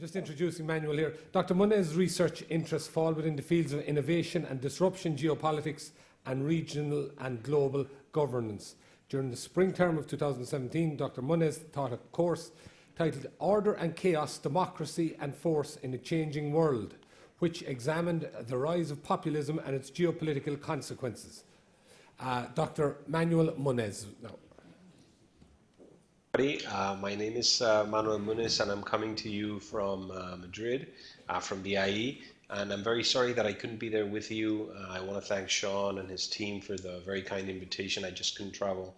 Just introducing Manuel here. Dr. Muniz's research interests fall within the fields of innovation and disruption, geopolitics, and regional and global governance. During the spring term of 2017, Dr. Muniz taught a course titled Order and Chaos, Democracy and Force in a Changing World, which examined the rise of populism and its geopolitical consequences. Dr. Manuel Muniz. Now. My name is Manuel Muniz, and I'm coming to you from Madrid, from the IE, and I'm very sorry that I couldn't be there with you. I want to thank Seán and his team for the very kind invitation. I just couldn't travel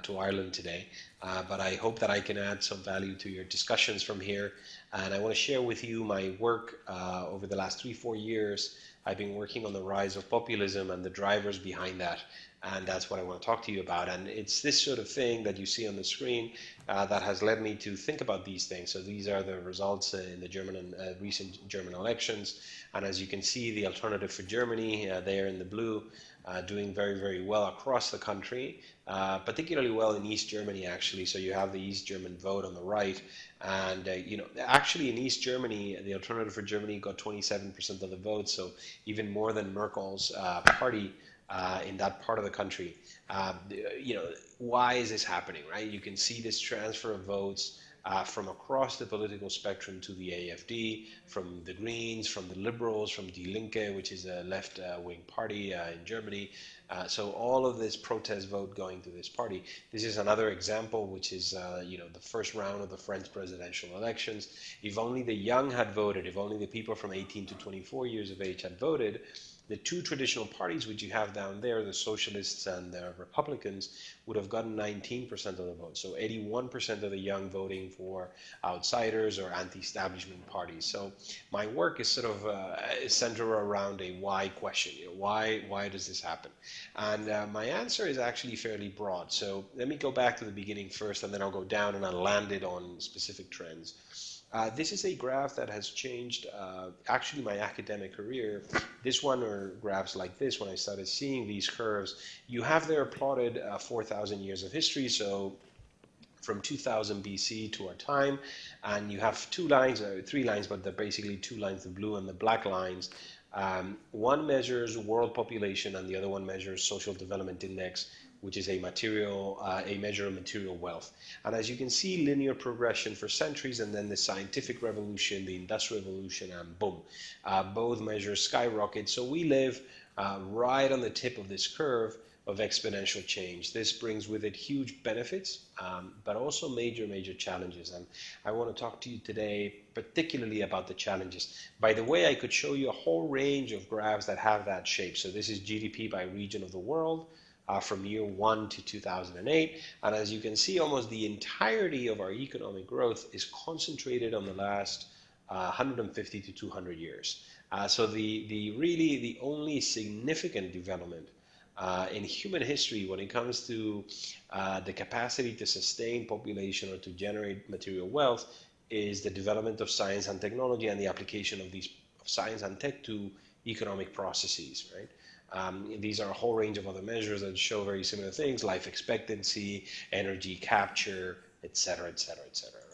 to Ireland today, but I hope that I can add some value to your discussions from here, and I want to share with you my work over the last 3-4 years. I've been working on the rise of populism and the drivers behind that. And that's what I want to talk to you about. And it's this sort of thing that you see on the screen that has led me to think about these things. So these are the results in the recent German elections. And as you can see, the Alternative for Germany, there in the blue, doing very, very well across the country, particularly well in East Germany, actually. So you have the East German vote on the right. And, actually in East Germany, the Alternative for Germany got 27% of the vote. So even more than Merkel's party. In that part of the country. Why is this happening, right? You can see this transfer of votes from across the political spectrum to the AfD, from the Greens, from the Liberals, from Die Linke, which is a left-wing party in Germany. So all of this protest vote going to this party. This is another example, which is the first round of the French presidential elections. If only the young had voted, if only the people from 18 to 24 years of age had voted, the two traditional parties which you have down there, the Socialists and the Republicans, would have gotten 19% of the vote. So 81% of the young voting for outsiders or anti-establishment parties. So my work is sort of centered around a why question. Why does this happen? And my answer is actually fairly broad. So let me go back to the beginning first, and then I'll go down and I'll land it on specific trends. This is a graph that has changed actually my academic career. This one, or graphs like this, when I started seeing these curves, you have there plotted 4,000 years of history, so from 2000 BC to our time, and you have 2 lines, 3 lines, but they're basically 2 lines, the blue and the black lines. One measures world population and the other one measures social development index, which is a measure of material wealth. And as you can see, linear progression for centuries, and then the scientific revolution, the industrial revolution, and boom, both measures skyrocket. So we live right on the tip of this curve of exponential change. This brings with it huge benefits, but also major challenges. And I want to talk to you today particularly about the challenges. By the way, I could show you a whole range of graphs that have that shape. So this is GDP by region of the world, from year 1 to 2008. And as you can see, almost the entirety of our economic growth is concentrated on the last 150 to 200 years. So the only significant development in human history when it comes to the capacity to sustain population or to generate material wealth is the development of science and technology and the application of science and tech to economic processes, right? These are a whole range of other measures that show very similar things: life expectancy, energy capture, etc.,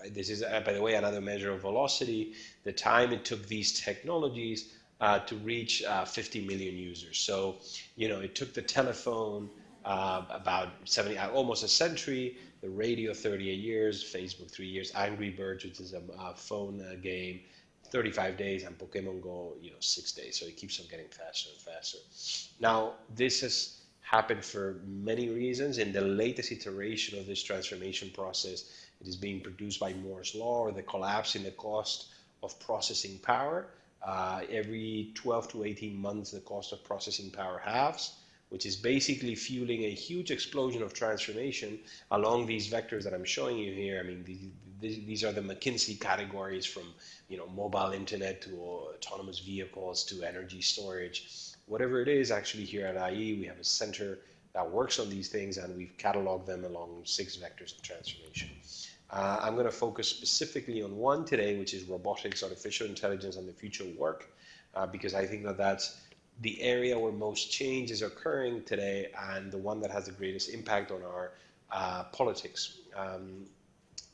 right? This is, by the way, another measure of velocity, the time it took these technologies to reach 50 million users. So, it took the telephone about almost a century, the radio 38 years, Facebook 3 years, Angry Birds, which is a phone game, 35 days, and Pokemon Go, 6 days. So it keeps on getting faster and faster. Now, this has happened for many reasons. In the latest iteration of this transformation process, it is being produced by Moore's Law, or the collapse in the cost of processing power. Every 12 to 18 months, the cost of processing power halves, which is basically fueling a huge explosion of transformation along these vectors that I'm showing you here. I mean, these are the McKinsey categories, from mobile internet to autonomous vehicles to energy storage. Whatever it is, actually here at IE, we have a center that works on these things, and we've cataloged them along 6 vectors of transformation. I'm going to focus specifically on one today, which is robotics, artificial intelligence, and the future of work, because I think that that's the area where most change is occurring today, and the one that has the greatest impact on our politics.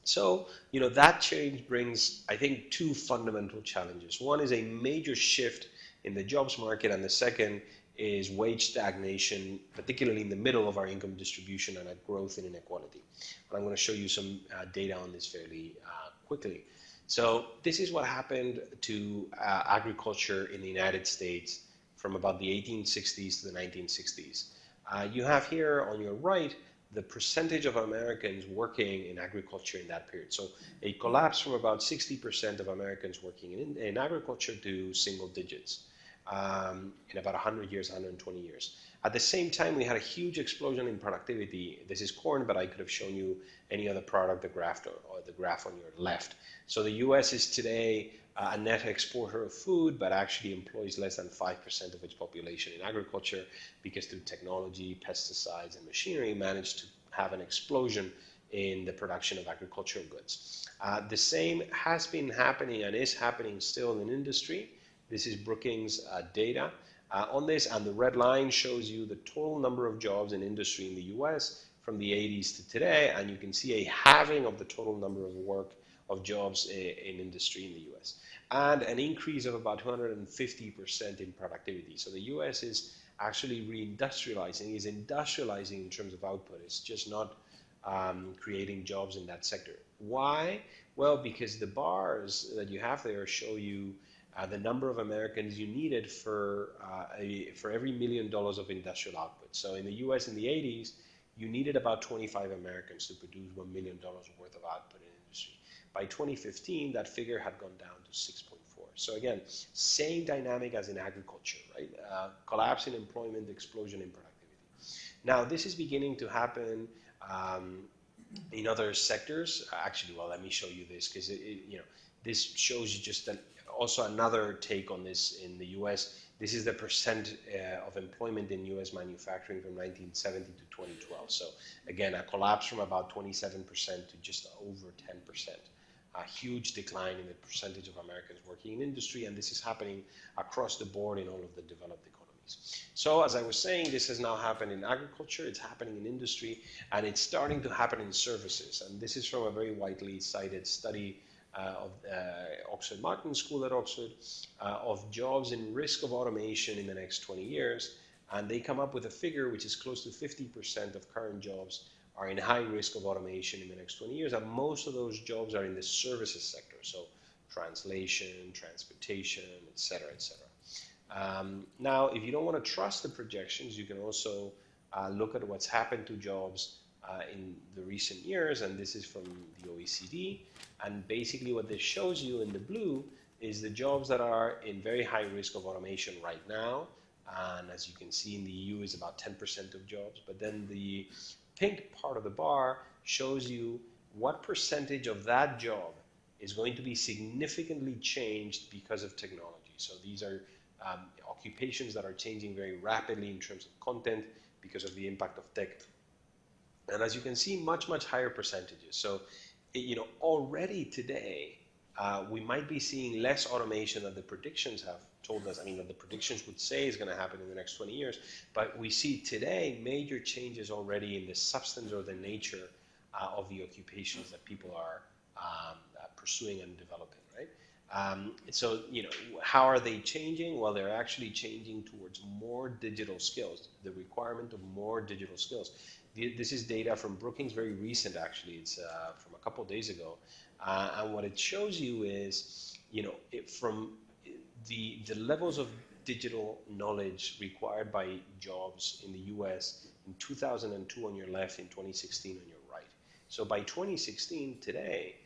So, that change brings, I think, two fundamental challenges. One is a major shift in the jobs market, and the second is wage stagnation, particularly in the middle of our income distribution and a growth in inequality. And I'm going to show you some data on this fairly quickly. So this is what happened to agriculture in the United States from about the 1860s to the 1960s. You have here on your right the percentage of Americans working in agriculture in that period. So a collapse from about 60% of Americans working in agriculture to single digits in about 100 years, 120 years. At the same time, we had a huge explosion in productivity. This is corn, but I could have shown you any other product, the graph or the graph on your left. So the US is today a net exporter of food, but actually employs less than 5% of its population in agriculture because through technology, pesticides, and machinery managed to have an explosion in the production of agricultural goods. The same has been happening and is happening still in industry. This is Brookings data on this, and the red line shows you the total number of jobs in industry in the US from the 80s to today, and you can see a halving of the total number of jobs in industry in the US, and an increase of about 250% in productivity. So the US is actually reindustrializing, is industrializing in terms of output. It's just not creating jobs in that sector. Why? Well, because the bars that you have there show you the number of Americans you needed for every $1 million of industrial output. So in the US in the 80s, you needed about 25 Americans to produce $1 million worth of output in industry. By 2015, that figure had gone down to 6.4. So again, same dynamic as in agriculture, right? Collapse in employment, explosion in productivity. Now, this is beginning to happen in other sectors. Actually, well, let me show you this because this shows you just also another take on this in the U.S. This is the percent of employment in U.S. manufacturing from 1970 to 2012. So again, a collapse from about 27% to just over 10%. A huge decline in the percentage of Americans working in industry, and this is happening across the board in all of the developed economies. So as I was saying, this has now happened in agriculture, it's happening in industry, and it's starting to happen in services. And this is from a very widely cited study of Oxford Martin School at Oxford of jobs in risk of automation in the next 20 years. And they come up with a figure which is close to 50% of current jobs are in high risk of automation in the next 20 years. And most of those jobs are in the services sector. So translation, transportation, et cetera, et cetera. Now, if you don't want to trust the projections, you can also look at what's happened to jobs in the recent years, and this is from the OECD. And basically what this shows you in the blue is the jobs that are in very high risk of automation right now. And as you can see in the EU is about 10% of jobs. But then the pink part of the bar shows you what percentage of that job is going to be significantly changed because of technology. So these are occupations that are changing very rapidly in terms of content because of the impact of tech. And as you can see, much, much higher percentages. So, already today, we might be seeing less automation than the predictions have told us. I mean, that the predictions would say is going to happen in the next 20 years. But we see today major changes already in the substance or the nature of the occupations that people are pursuing and developing, right? So, how are they changing? Well, they're actually changing towards more digital skills, the requirement of more digital skills. This is data from Brookings, very recent actually. It's from a couple of days ago. And what it shows you is, from the levels of digital knowledge required by jobs in the US in 2002 on your left, in 2016 on your right. So by 2016, today,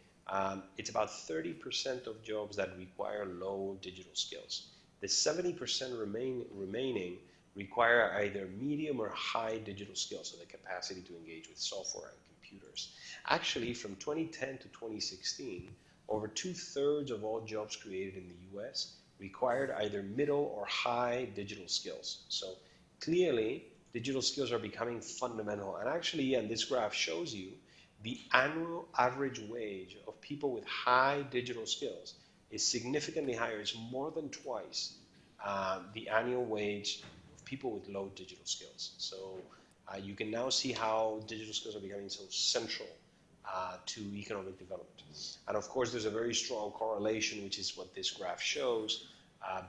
it's about 30% of jobs that require low digital skills. The 70% remaining require either medium or high digital skills, so the capacity to engage with software and computers. Actually, from 2010 to 2016, over 2/3 of all jobs created in the US required either middle or high digital skills. So clearly, digital skills are becoming fundamental. And actually, and this graph shows you, the annual average wage of people with high digital skills is significantly higher. It's more than twice the annual wage people with low digital skills. So you can now see how digital skills are becoming so central to economic development. And of course, there's a very strong correlation, which is what this graph shows,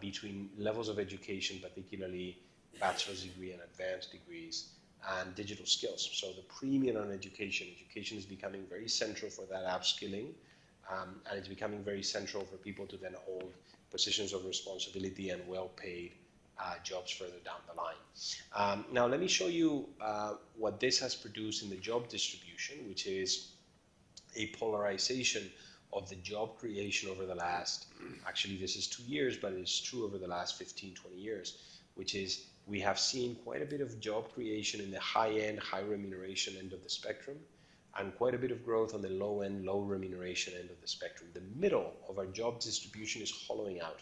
between levels of education, particularly bachelor's degree and advanced degrees, and digital skills. So the premium on education is becoming very central for that upskilling, and it's becoming very central for people to then hold positions of responsibility and well-paid jobs further down the line. Now let me show you what this has produced in the job distribution, which is a polarization of the job creation over the last, actually this is 2 years, but it's true over the last 15, 20 years, which is we have seen quite a bit of job creation in the high-end, high remuneration end of the spectrum, and quite a bit of growth on the low-end, low remuneration end of the spectrum. The middle of our job distribution is hollowing out.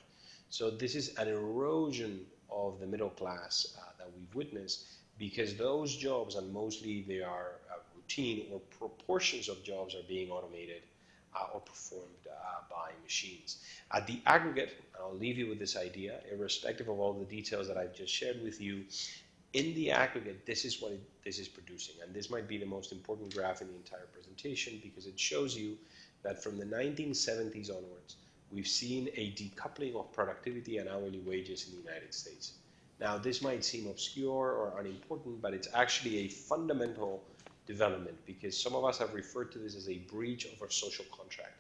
So this is an erosion of the middle class that we've witnessed, because those jobs, and mostly they are routine or proportions of jobs, are being automated or performed by machines. At the aggregate, I'll leave you with this idea, irrespective of all the details that I've just shared with you, in the aggregate, this is what this is producing. And this might be the most important graph in the entire presentation, because it shows you that from the 1970s onwards, we've seen a decoupling of productivity and hourly wages in the United States. Now, this might seem obscure or unimportant, but it's actually a fundamental development, because some of us have referred to this as a breach of our social contract.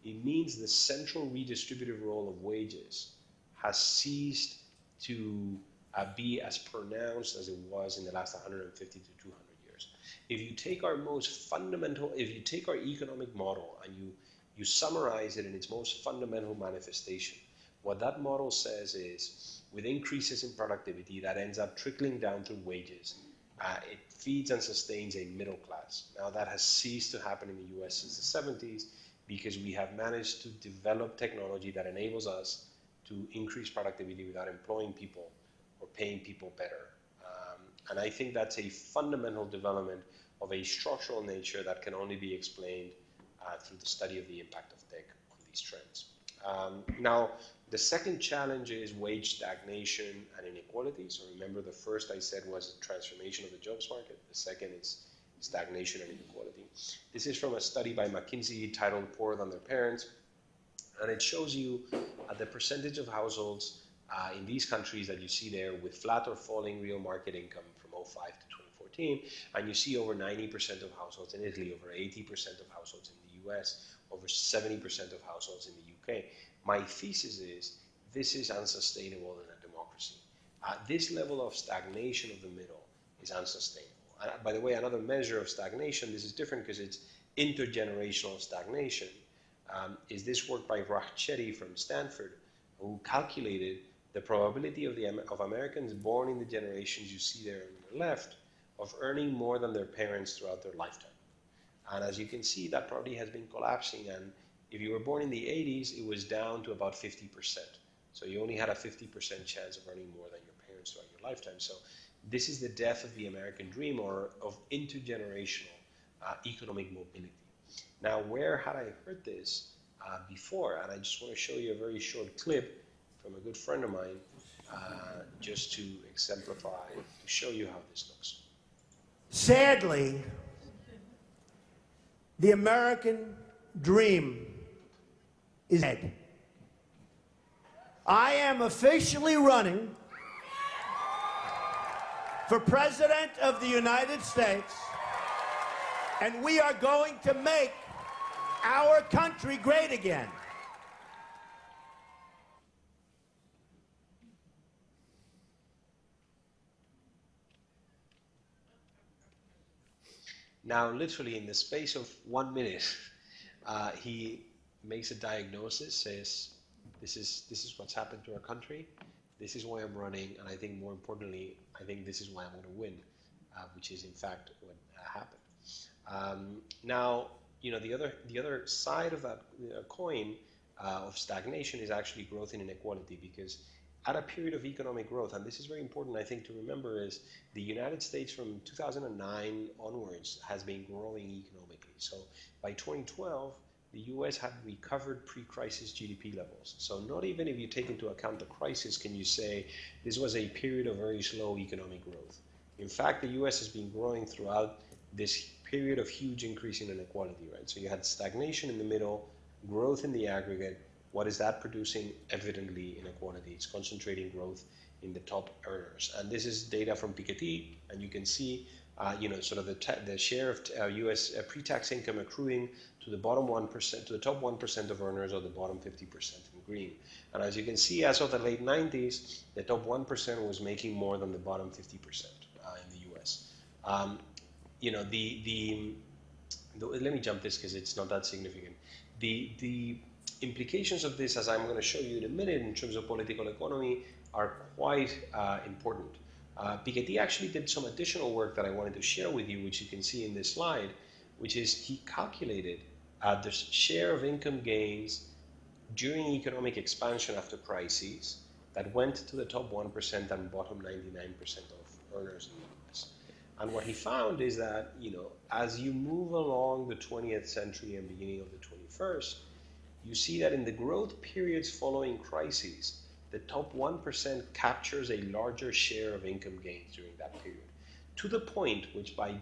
It means the central redistributive role of wages has ceased to be as pronounced as it was in the last 150 to 200 years. If you take our most fundamental, if you take our economic model and you summarize it in its most fundamental manifestation, what that model says is, with increases in productivity, that ends up trickling down through wages. It feeds and sustains a middle class. Now, that has ceased to happen in the US since the 70s, because we have managed to develop technology that enables us to increase productivity without employing people or paying people better. And I think that's a fundamental development of a structural nature that can only be explained through the study of the impact of tech on these trends. Now, the second challenge is wage stagnation and inequality. So remember, the first I said was transformation of the jobs market. The second is stagnation and inequality. This is from a study by McKinsey titled Poorer Than Their Parents. And it shows you the percentage of households in these countries that you see there with flat or falling real market income from 2005 to 2014. And you see over 90% of households in Italy, over 80% of households in the US, over 70% of households in the UK. My thesis is this is unsustainable in a democracy. This level of stagnation of the middle is unsustainable. By the way, another measure of stagnation, this is different because it's intergenerational stagnation, is this work by Rachchetti from Stanford, who calculated the probability of Americans born in the generations you see there on the left of earning more than their parents throughout their lifetime. And as you can see, that probability has been collapsing, and if you were born in the 80s, it was down to about 50%. So you only had a 50% chance of earning more than your parents throughout your lifetime. So this is the death of the American dream, or of intergenerational economic mobility. Now, where had I heard this before? And I just want to show you a very short clip from a good friend of mine, just to exemplify, to show you how this looks. Sadly, the American dream is dead. I am officially running for President of the United States, and we are going to make our country great again. Now, literally in the space of 1 minute, he makes a diagnosis, says, this is what's happened to our country, this is why I'm running, and I think more importantly, I think this is why I'm going to win, which is in fact what happened. Now, you know, the other side of that coin of stagnation is actually growth in inequality, because at a period of economic growth, and this is very important, I think, to remember, is the United States from 2009 onwards has been growing economically. So by 2012, the US had recovered pre-crisis GDP levels. So not even if you take into account the crisis can you say this was a period of very slow economic growth. In fact, the US has been growing throughout this period of huge increase in inequality, right? So you had stagnation in the middle, growth in the aggregate. What is that producing? Evidently inequality. It's concentrating growth in the top earners. And this is data from Piketty, and you can see sort of the share of U.S. pre-tax income accruing to the bottom 1%, to the top 1% of earners, or the bottom 50% in green. And as you can see, as of the late 90s, the top 1% was making more than the bottom 50% in the U.S. Let me jump this because it's not that significant. The implications of this, as I'm going to show you in a minute, in terms of political economy, are quite important. Piketty actually did some additional work that I wanted to share with you, which you can see in this slide, which is he calculated the share of income gains during economic expansion after crises that went to the top 1% and bottom 99% of earners in the US. And what he found is that, as you move along the 20th century and beginning of the 21st, you see that in the growth periods following crises, the top 1% captures a larger share of income gains during that period, to the point which by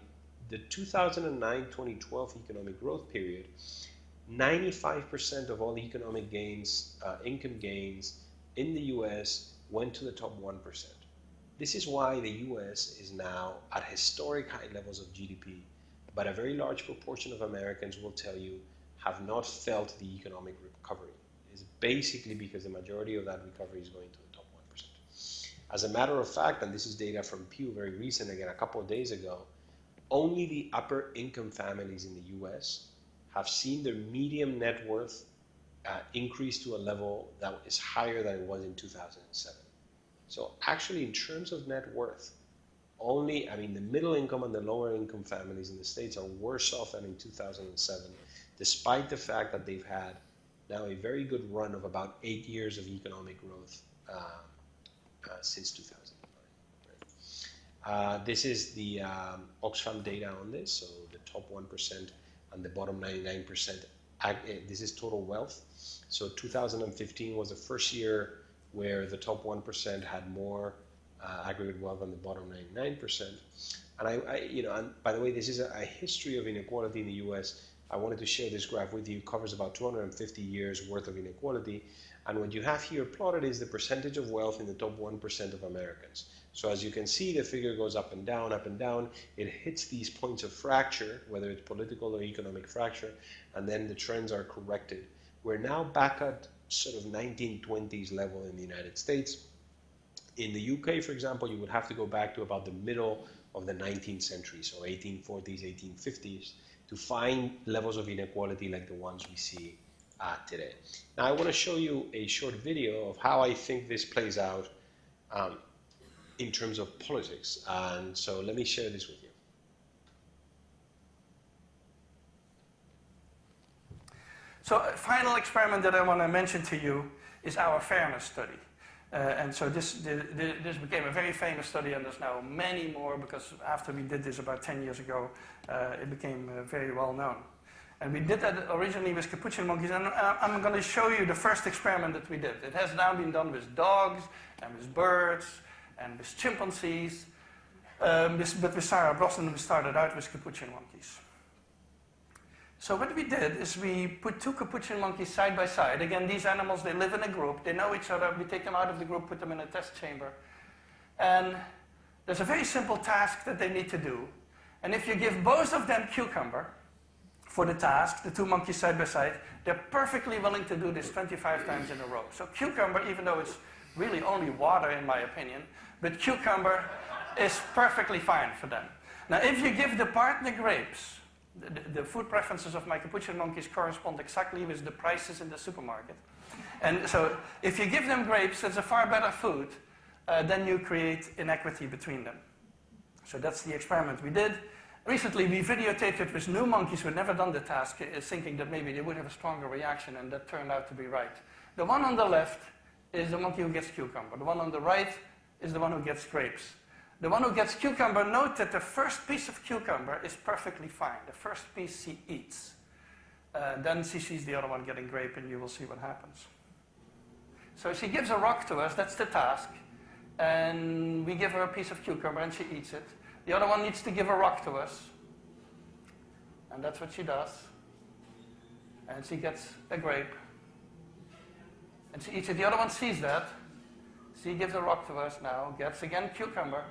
the 2009-2012 economic growth period, 95% of all economic gains, income gains in the US went to the top 1%. This is why the US is now at historic high levels of GDP, but a very large proportion of Americans will tell you have not felt the economic recovery. It's basically because the majority of that recovery is going to the top 1%. As a matter of fact, and this is data from Pew, very recent, again, a couple of days ago, only the upper income families in the US have seen their median net worth increase to a level that is higher than it was in 2007. So actually, in terms of net worth, the middle income and the lower income families in the States are worse off than in 2007, despite the fact that they've had now a very good run of about 8 years of economic growth since 2009. This is the Oxfam data on this, so the top 1% and the bottom 99%. This is total wealth. So 2015 was the first year where the top 1% had more aggregate wealth than the bottom 99%. And and by the way, this is a history of inequality in the U.S. I wanted to share this graph with you. It covers about 250 years worth of inequality. And what you have here plotted is the percentage of wealth in the top 1% of Americans. So as you can see, the figure goes up and down, up and down. It hits these points of fracture, whether it's political or economic fracture, and then the trends are corrected. We're now back at sort of 1920s level in the United States. In the UK, for example, you would have to go back to about the middle of the 19th century, so 1840s, 1850s, to find levels of inequality like the ones we see today. Now, I want to show you a short video of how I think this plays out in terms of politics. And so let me share this with you. So a final experiment that I want to mention to you is our fairness study. And so this became a very famous study, and there's now many more, because after we did this about 10 years ago, it became very well known. And we did that originally with capuchin monkeys, and I'm going to show you the first experiment that we did. It has now been done with dogs, and with birds, and with chimpanzees, but with Sarah Brosnan we started out with capuchin monkeys. So what we did is we put two capuchin monkeys side by side. Again, these animals, they live in a group, they know each other. We take them out of the group, put them in a test chamber. And there's a very simple task that they need to do. And if you give both of them cucumber for the task, the two monkeys side by side, they're perfectly willing to do this 25 times in a row. So cucumber, even though it's really only water in my opinion, but cucumber is perfectly fine for them. Now if you give the partner grapes, the food preferences of my capuchin monkeys correspond exactly with the prices in the supermarket. And so if you give them grapes, it's a far better food, then you create inequity between them. So that's the experiment we did. Recently we videotaped it with new monkeys who had never done the task, thinking that maybe they would have a stronger reaction, and that turned out to be right. The one on the left is the monkey who gets cucumber. The one on the right is the one who gets grapes. The one who gets cucumber, note that the first piece of cucumber is perfectly fine. The first piece she eats. Then she sees the other one getting grape, and you will see what happens. So she gives a rock to us, that's the task. And we give her a piece of cucumber, and she eats it. The other one needs to give a rock to us. And that's what she does. And she gets a grape. And she eats it. The other one sees that. She gives a rock to us now, gets again cucumber.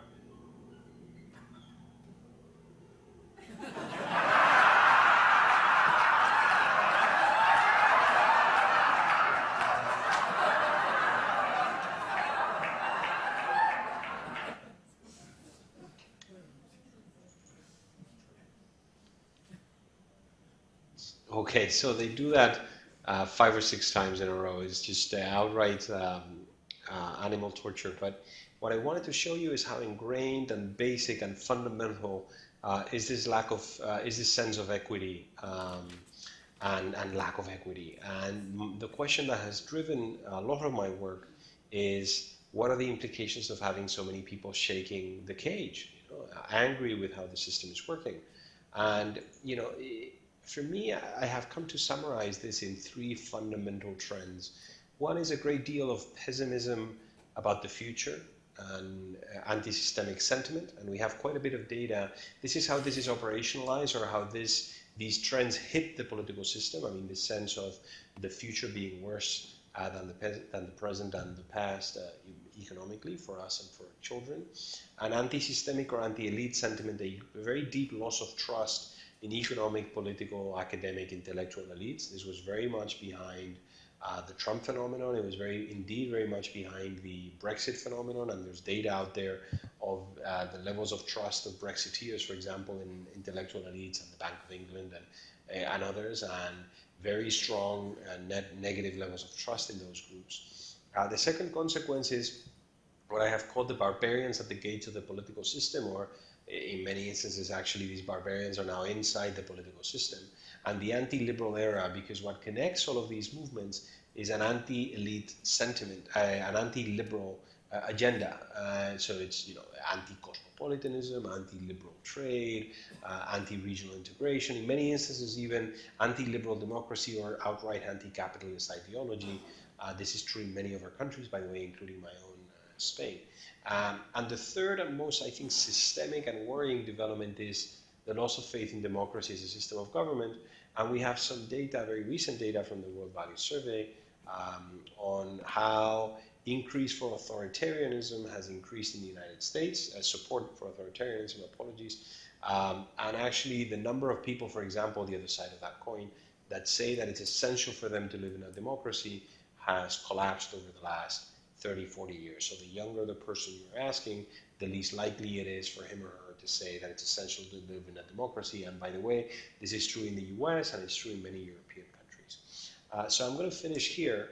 Okay, so they do that 5 or 6 times in a row. It's just outright animal torture. But what I wanted to show you is how ingrained and basic and fundamental is this is this sense of equity and lack of equity. And the question that has driven a lot of my work is, what are the implications of having so many people shaking the cage, angry with how the system is working? And for me, I have come to summarize this in 3 fundamental trends. One is a great deal of pessimism about the future and anti-systemic sentiment, and we have quite a bit of data. This is how this is operationalized, or how these trends hit the political system. I mean, the sense of the future being worse than the present and the past economically for us and for children. And anti-systemic or anti-elite sentiment, a very deep loss of trust in economic, political, academic, intellectual elites. This was very much behind the Trump phenomenon. It was indeed very much behind the Brexit phenomenon, and there's data out there of the levels of trust of Brexiteers, for example, in intellectual elites and the Bank of England and others, and very strong negative levels of trust in those groups. The second consequence is what I have called the barbarians at the gates of the political system, or in many instances, actually, these barbarians are now inside the political system, and the anti-liberal era, because what connects all of these movements is an anti-elite sentiment, an anti-liberal agenda. So it's anti-cosmopolitanism, anti-liberal trade, anti-regional integration, in many instances even anti-liberal democracy or outright anti-capitalist ideology. This is true in many of our countries, by the way, including my own Spain. And the third and most, I think, systemic and worrying development is the loss of faith in democracy as a system of government. And we have some data, very recent data from the World Values Survey on how increase for authoritarianism has increased in the United States, support for authoritarianism, and actually the number of people, for example, the other side of that coin, that say that it's essential for them to live in a democracy has collapsed over the last 30, 40 years. So the younger the person you're asking, the least likely it is for him or her to say that it's essential to live in a democracy. And by the way, this is true in the US and it's true in many European countries. So I'm going to finish here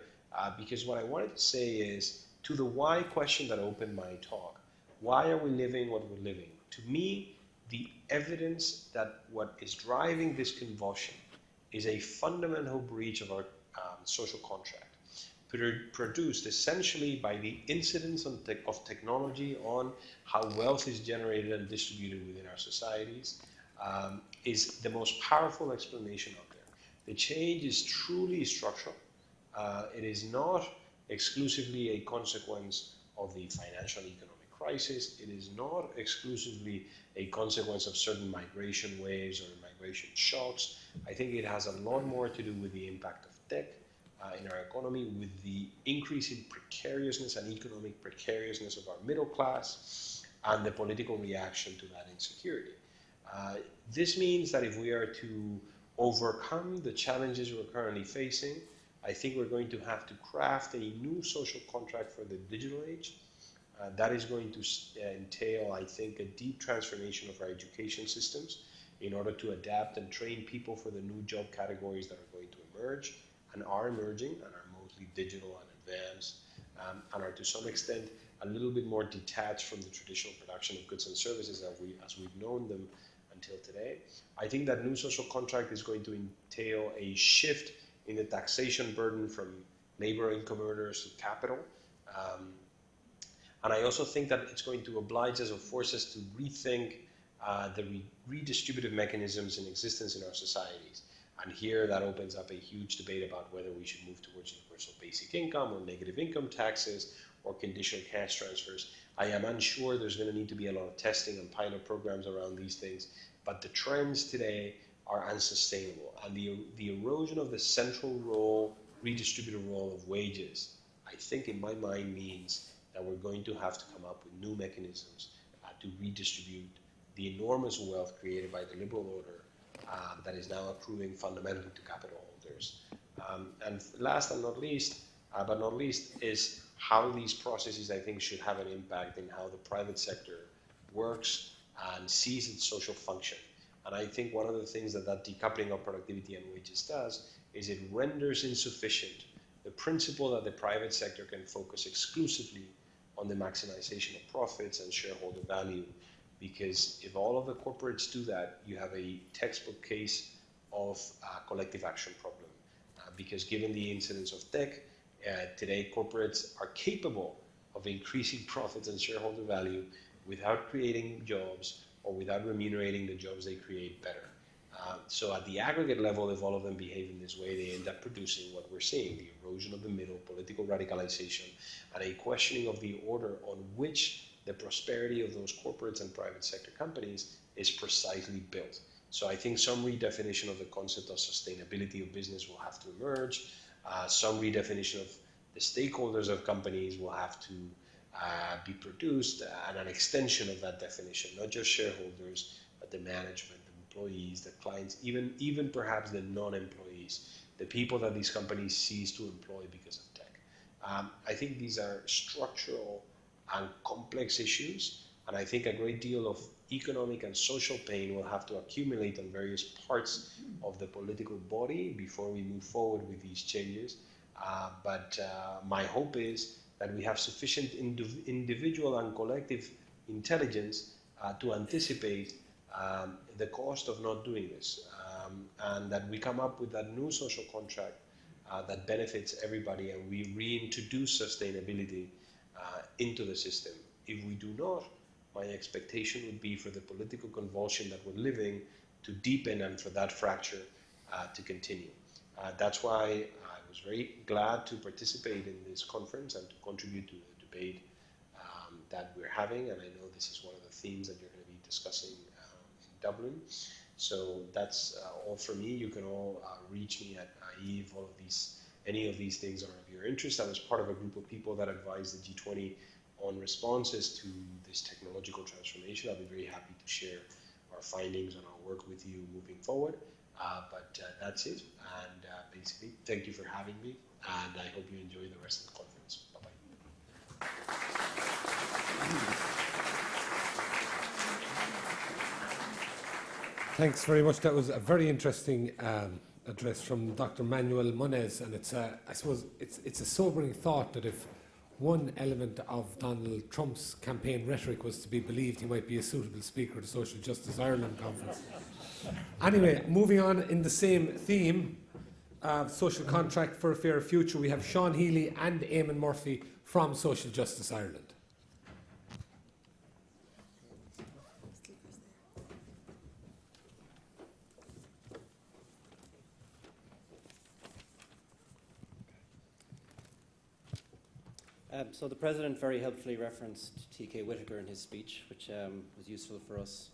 because what I wanted to say is, to the why question that opened my talk, why are we living what we're living? To me, the evidence that what is driving this convulsion is a fundamental breach of our social contract, produced essentially by the incidence of technology on how wealth is generated and distributed within our societies, is the most powerful explanation out there. The change is truly structural. It is not exclusively a consequence of the financial economic crisis. It is not exclusively a consequence of certain migration waves or migration shocks. I think it has a lot more to do with the impact of tech in our economy, with the increase in precariousness and economic precariousness of our middle class, and the political reaction to that insecurity. This means that if we are to overcome the challenges we're currently facing, I think we're going to have to craft a new social contract for the digital age. That is going to entail, I think, a deep transformation of our education systems in order to adapt and train people for the new job categories that are going to emerge and are emerging and are mostly digital and advanced, and are to some extent a little bit more detached from the traditional production of goods and services as we've known them until today. I think that new social contract is going to entail a shift in the taxation burden from labor income earners to capital. And I also think that it's going to oblige us or force us to rethink the redistributive mechanisms in existence in our societies. And here that opens up a huge debate about whether we should move towards universal basic income or negative income taxes or conditional cash transfers. I am unsure. There's going to need to be a lot of testing and pilot programs around these things. But the trends today are unsustainable. And the erosion of the central role, redistributive role of wages, I think in my mind means that we're going to have to come up with new mechanisms to redistribute the enormous wealth created by the liberal order that is now accruing fundamentally to capital holders. And last and not least, but not least, is how these processes, I think, should have an impact in how the private sector works and sees its social function. And I think one of the things that decoupling of productivity and wages does is it renders insufficient the principle that the private sector can focus exclusively on the maximization of profits and shareholder value. Because if all of the corporates do that, you have a textbook case of a collective action problem. Because given the incidence of tech, today corporates are capable of increasing profits and shareholder value without creating jobs or without remunerating the jobs they create better. So at the aggregate level, if all of them behave in this way, they end up producing what we're seeing, the erosion of the middle, political radicalization, and a questioning of the order on which the prosperity of those corporates and private sector companies is precisely built. So I think some redefinition of the concept of sustainability of business will have to emerge. Some redefinition of the stakeholders of companies will have to be produced, and an extension of that definition, not just shareholders, but the management, the employees, the clients, even perhaps the non-employees, the people that these companies cease to employ because of tech. I think these are structural and complex issues, and I think a great deal of economic and social pain will have to accumulate on various parts of the political body before we move forward with these changes. But my hope is that we have sufficient individual and collective intelligence to anticipate the cost of not doing this, and that we come up with that new social contract that benefits everybody, and we reintroduce sustainability into the system. If we do not, my expectation would be for the political convulsion that we're living to deepen and for that fracture to continue. That's why I was very glad to participate in this conference and to contribute to the debate that we're having, and I know this is one of the themes that you're going to be discussing in Dublin. So that's all from me. You can all reach me at IE if any of these things are of your interest. I was part of a group of people that advised the G20 on responses to this technological transformation. I'll be very happy to share our findings and our work with you moving forward. But that's it. And basically, thank you for having me. And I hope you enjoy the rest of the conference. Bye-bye. Thanks very much. That was a very interesting address from Dr. Manuel Muniz, and I suppose it's a sobering thought that if one element of Donald Trump's campaign rhetoric was to be believed, he might be a suitable speaker at the Social Justice Ireland conference. Anyway, moving on in the same theme, social contract for a fairer future, we have Seán Healy and Eamon Murphy from Social Justice Ireland. So the President very helpfully referenced T.K. Whitaker in his speech, which was useful for us.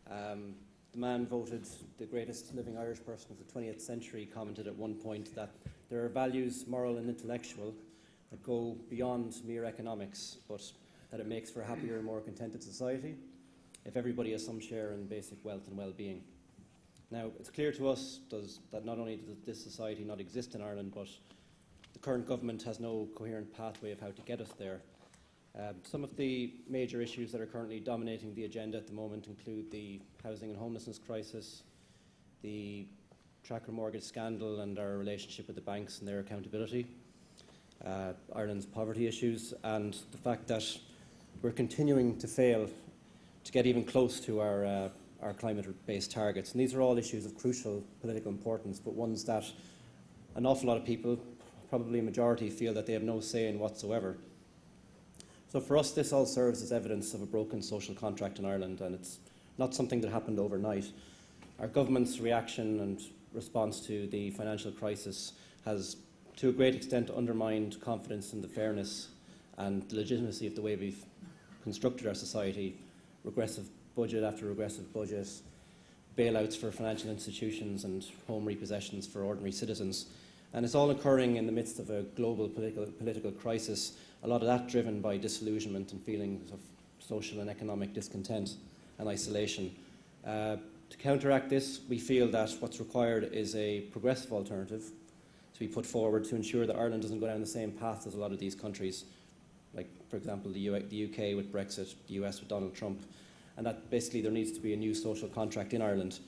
The man, voted the greatest living Irish person of the 20th century, commented at one point that there are values, moral and intellectual, that go beyond mere economics, but that it makes for a happier and more contented society if everybody has some share in basic wealth and well-being. Now, it's clear to us that not only does this society not exist in Ireland, but the current government has no coherent pathway of how to get us there. Some of the major issues that are currently dominating the agenda at the moment include the housing and homelessness crisis, the tracker mortgage scandal and our relationship with the banks and their accountability, Ireland's poverty issues, and the fact that we're continuing to fail to get even close to our climate-based targets. And these are all issues of crucial political importance, but ones that an awful lot of people, probably a majority, feel that they have no say in whatsoever. So for us, this all serves as evidence of a broken social contract in Ireland, and it's not something that happened overnight. Our government's reaction and response to the financial crisis has, to a great extent, undermined confidence in the fairness and the legitimacy of the way we've constructed our society. Regressive budget after regressive budget, bailouts for financial institutions and home repossessions for ordinary citizens. And it's all occurring in the midst of a global political crisis, a lot of that driven by disillusionment and feelings of social and economic discontent and isolation. To counteract this, we feel that what's required is a progressive alternative to be put forward to ensure that Ireland doesn't go down the same path as a lot of these countries, like, for example, the UK with Brexit, the US with Donald Trump, and that basically there needs to be a new social contract in Ireland.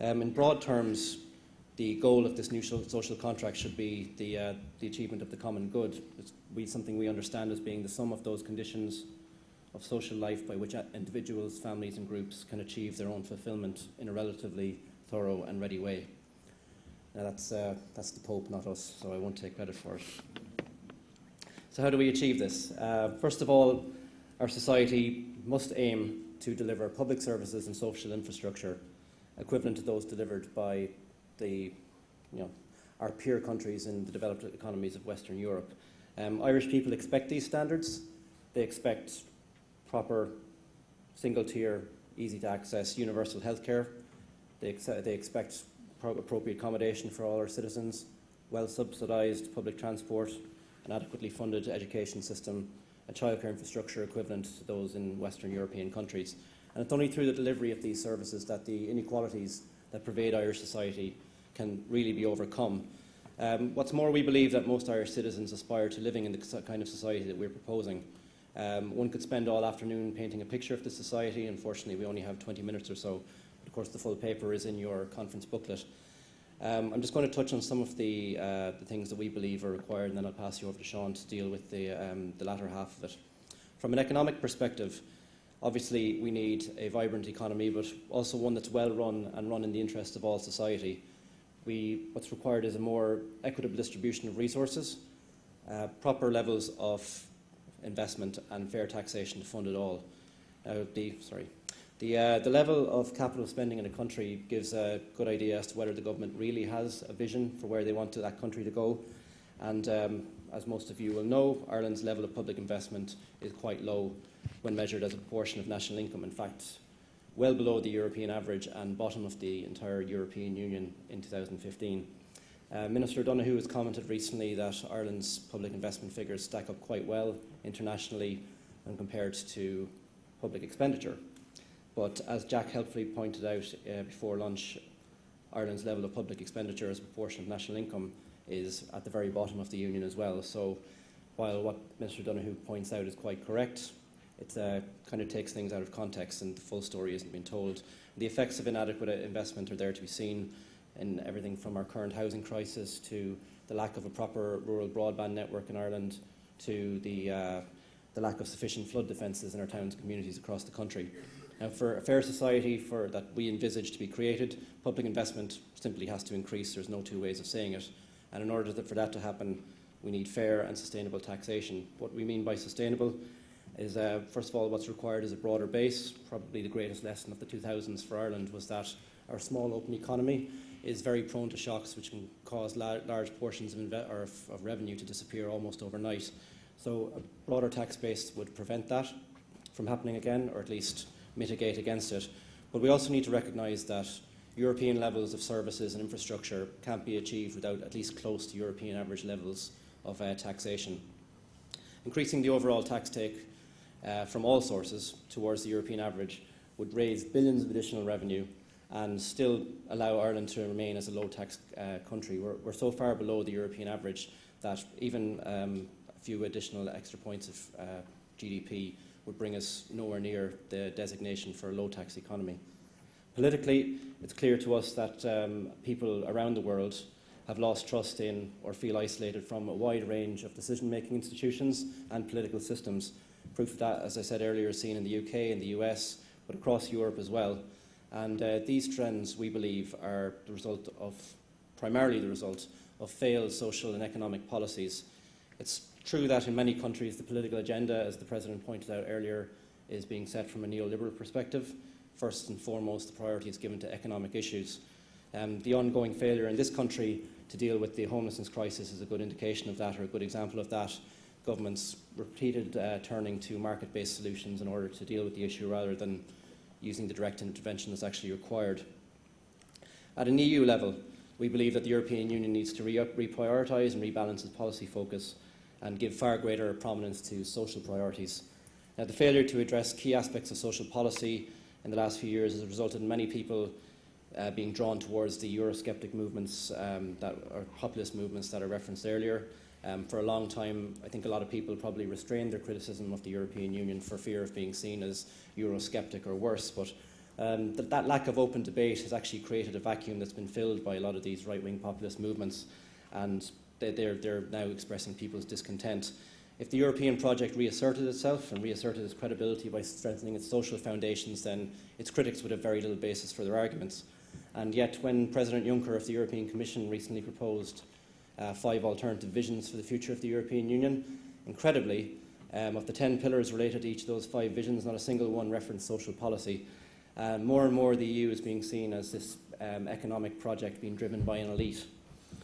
In broad terms, the goal of this new social contract should be the achievement of the common good. It's something we understand as being the sum of those conditions of social life by which individuals, families and groups can achieve their own fulfilment in a relatively thorough and ready way. Now that's the Pope, not us, so I won't take credit for it. So how do we achieve this? First of all, our society must aim to deliver public services and social infrastructure equivalent to those delivered by our peer countries in the developed economies of Western Europe. Irish people expect these standards. They expect proper, single-tier, easy-to-access universal healthcare. They expect appropriate accommodation for all our citizens, well-subsidised public transport, an adequately funded education system, a childcare infrastructure equivalent to those in Western European countries. And it's only through the delivery of these services that the inequalities that pervade Irish society can really be overcome. What's more, we believe that most Irish citizens aspire to living in the kind of society that we're proposing. One could spend all afternoon painting a picture of the society. Unfortunately, we only have 20 minutes or so. Of course, the full paper is in your conference booklet. I'm just going to touch on some of the things that we believe are required, and then I'll pass you over to Seán to deal with the latter half of it. From an economic perspective, obviously we need a vibrant economy, but also one that's well run and run in the interest of all society. What's required is a more equitable distribution of resources, proper levels of investment and fair taxation to fund it all. The level of capital spending in a country gives a good idea as to whether the government really has a vision for where they want that country to go. And as most of you will know, Ireland's level of public investment is quite low when measured as a proportion of national income. In fact, well below the European average and bottom of the entire European Union in 2015. Minister Donoghue has commented recently that Ireland's public investment figures stack up quite well internationally when compared to public expenditure. But as Jack helpfully pointed out before lunch, Ireland's level of public expenditure as a proportion of national income is at the very bottom of the Union as well. So while what Minister Donoghue points out is quite correct, it kind of takes things out of context and the full story isn't being told. The effects of inadequate investment are there to be seen in everything from our current housing crisis to the lack of a proper rural broadband network in Ireland to the lack of sufficient flood defences in our towns and communities across the country. Now, for a fair society that we envisage to be created, public investment simply has to increase. There's no two ways of saying it. And in order for that to happen, we need fair and sustainable taxation. What we mean by sustainable is, first of all, what's required is a broader base. Probably the greatest lesson of the 2000s for Ireland was that our small open economy is very prone to shocks which can cause large portions of revenue to disappear almost overnight. So a broader tax base would prevent that from happening again, or at least mitigate against it. But we also need to recognise that European levels of services and infrastructure can't be achieved without at least close to European average levels of taxation. Increasing the overall tax take from all sources towards the European average would raise billions of additional revenue and still allow Ireland to remain as a low-tax country. We're so far below the European average that even a few additional extra points of GDP would bring us nowhere near the designation for a low-tax economy. Politically, it's clear to us that people around the world have lost trust in or feel isolated from a wide range of decision-making institutions and political systems. Proof of that, as I said earlier, is seen in the UK and the US, but across Europe as well. And these trends, we believe, are primarily the result of failed social and economic policies. It's true that in many countries the political agenda, as the President pointed out earlier, is being set from a neoliberal perspective. First and foremost, the priority is given to economic issues. The ongoing failure in this country to deal with the homelessness crisis is a good indication of that, or a good example of that. Governments repeated turning to market-based solutions in order to deal with the issue rather than using the direct intervention that's actually required. At an EU level, we believe that the European Union needs to reprioritise and rebalance its policy focus and give far greater prominence to social priorities. Now, the failure to address key aspects of social policy in the last few years has resulted in many people being drawn towards the Eurosceptic movements or populist movements that I referenced earlier. For a long time, I think a lot of people probably restrained their criticism of the European Union for fear of being seen as Eurosceptic or worse, but that lack of open debate has actually created a vacuum that's been filled by a lot of these right-wing populist movements, and they're now expressing people's discontent. If the European project reasserted itself and reasserted its credibility by strengthening its social foundations, then its critics would have very little basis for their arguments. And yet, when President Juncker of the European Commission recently proposed 5 alternative visions for the future of the European Union, incredibly, of the 10 pillars related to each of those 5 visions, not a single one referenced social policy. More and more, the EU is being seen as this economic project being driven by an elite,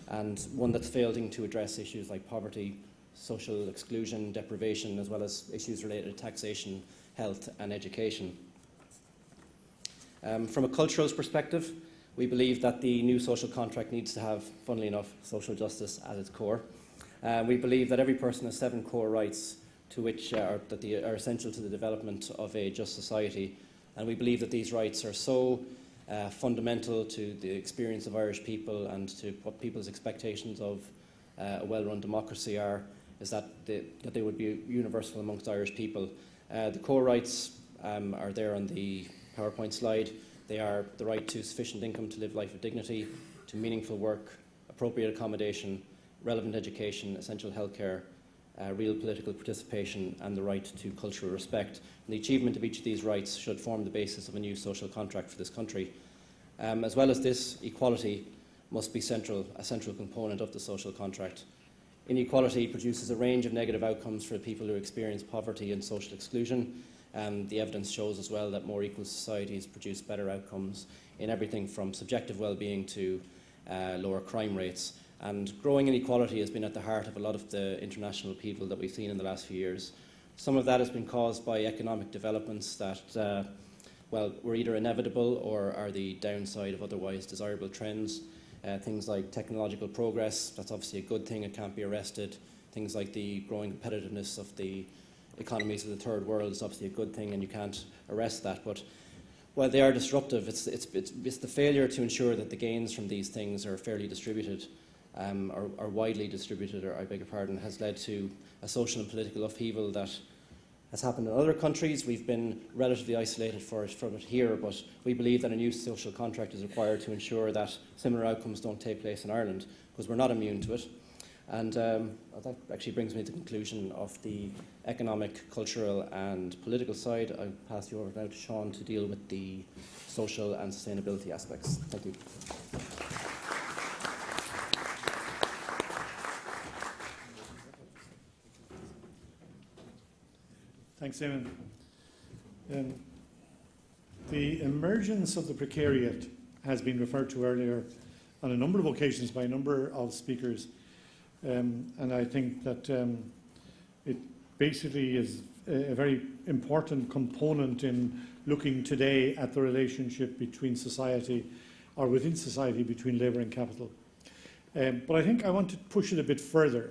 and one that's failing to address issues like poverty, social exclusion, deprivation, as well as issues related to taxation, health and education. From a cultural perspective, we believe that the new social contract needs to have, funnily enough, social justice at its core. We believe that every person has 7 core rights to which are essential to the development of a just society, and we believe that these rights are so fundamental to the experience of Irish people and to what people's expectations of a well-run democracy is that they would be universal amongst Irish people. The core rights are there on the PowerPoint slide. They are the right to sufficient income to live life of dignity, to meaningful work, appropriate accommodation, relevant education, essential healthcare, real political participation, and the right to cultural respect. And the achievement of each of these rights should form the basis of a new social contract for this country. As well as this, equality must be a central component of the social contract. Inequality produces a range of negative outcomes for people who experience poverty and social exclusion. The evidence shows as well that more equal societies produce better outcomes in everything from subjective well-being to lower crime rates. And growing inequality has been at the heart of a lot of the international upheaval that we've seen in the last few years. Some of that has been caused by economic developments that, were either inevitable or are the downside of otherwise desirable trends. Things like technological progress, that's obviously a good thing, it can't be arrested. Things like the growing competitiveness of the economies of the third world is obviously a good thing, and you can't arrest that. But while they are disruptive, it's the failure to ensure that the gains from these things are fairly distributed, or widely distributed, or I beg your pardon, has led to a social and political upheaval that has happened in other countries. We've been relatively isolated from it here, but we believe that a new social contract is required to ensure that similar outcomes don't take place in Ireland, because we're not immune to it. And that actually brings me to the conclusion of the economic, cultural and political side. I'll pass you over now to Seán to deal with the social and sustainability aspects. Thank you. Thanks, Eamon. The emergence of the precariat has been referred to earlier on a number of occasions by a number of speakers. And I think that it basically is a very important component in looking today at the relationship between society, or within society, between labour and capital. But I think I want to push it a bit further,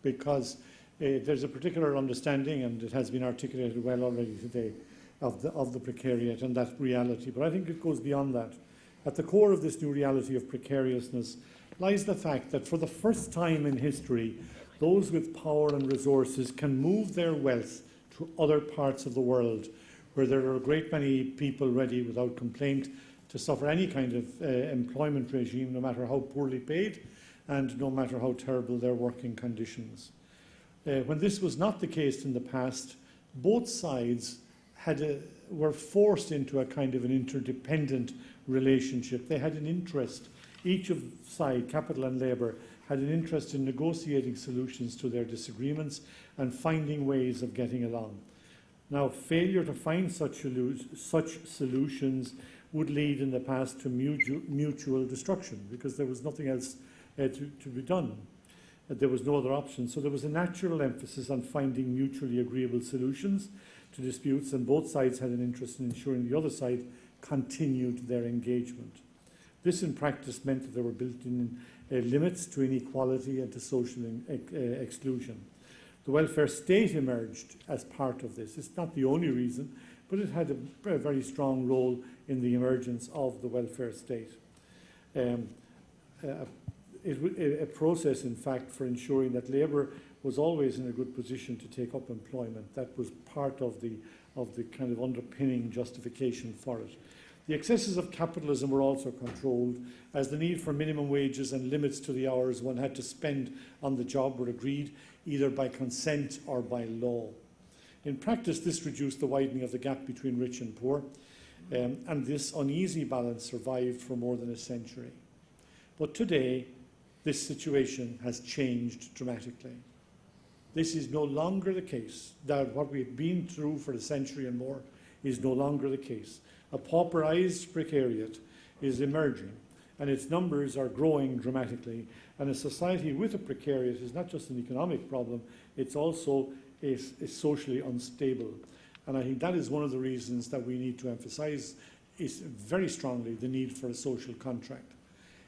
because there's a particular understanding, and it has been articulated well already today, of the precariat and that reality. But I think it goes beyond that. At the core of this new reality of precariousness lies the fact that for the first time in history, those with power and resources can move their wealth to other parts of the world, where there are a great many people ready without complaint to suffer any kind of employment regime, no matter how poorly paid and no matter how terrible their working conditions. When this was not the case in the past, both sides were forced into a kind of an interdependent relationship. They had an interest. Each of side, capital and labour, had an interest in negotiating solutions to their disagreements and finding ways of getting along. Now, failure to find such solutions would lead in the past to mutual destruction, because there was nothing else to be done. There was no other option. So there was a natural emphasis on finding mutually agreeable solutions to disputes, and both sides had an interest in ensuring the other side continued their engagement. This in practice meant that there were built-in limits to inequality and to social exclusion. The welfare state emerged as part of this. It's not the only reason, but it had a very strong role in the emergence of the welfare state. A process, in fact, for ensuring that labour was always in a good position to take up employment. That was part of the kind of underpinning justification for it. The excesses of capitalism were also controlled, as the need for minimum wages and limits to the hours one had to spend on the job were agreed either by consent or by law. In practice, this reduced the widening of the gap between rich and poor, and this uneasy balance survived for more than a century. But today, this situation has changed dramatically. This is no longer the case. That what we've been through for a century and more is no longer the case. A pauperized precariat is emerging, and its numbers are growing dramatically. And a society with a precariat is not just an economic problem, it's also is socially unstable. And I think that is one of the reasons that we need to emphasise is very strongly the need for a social contract.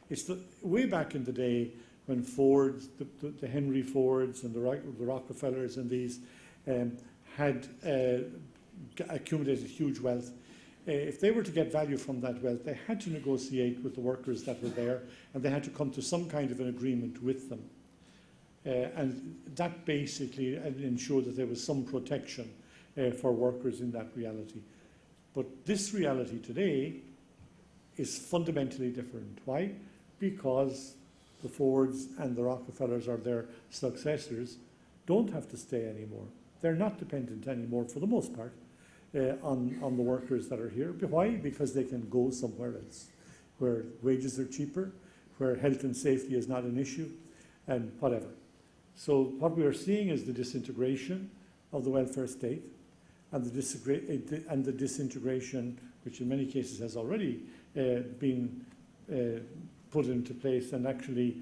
It's way back in the day when Fords, the Henry Fords and the Rockefellers and these had accumulated huge wealth. If they were to get value from that wealth, they had to negotiate with the workers that were there, and they had to come to some kind of an agreement with them. And that basically ensured that there was some protection for workers in that reality. But this reality today is fundamentally different. Why? Because the Fords and the Rockefellers or their successors don't have to stay anymore. They're not dependent anymore, for the most part, on the workers that are here. Why? Because they can go somewhere else, where wages are cheaper, where health and safety is not an issue, and whatever. So what we are seeing is the disintegration of the welfare state, and the disintegration, which in many cases has already been put into place and actually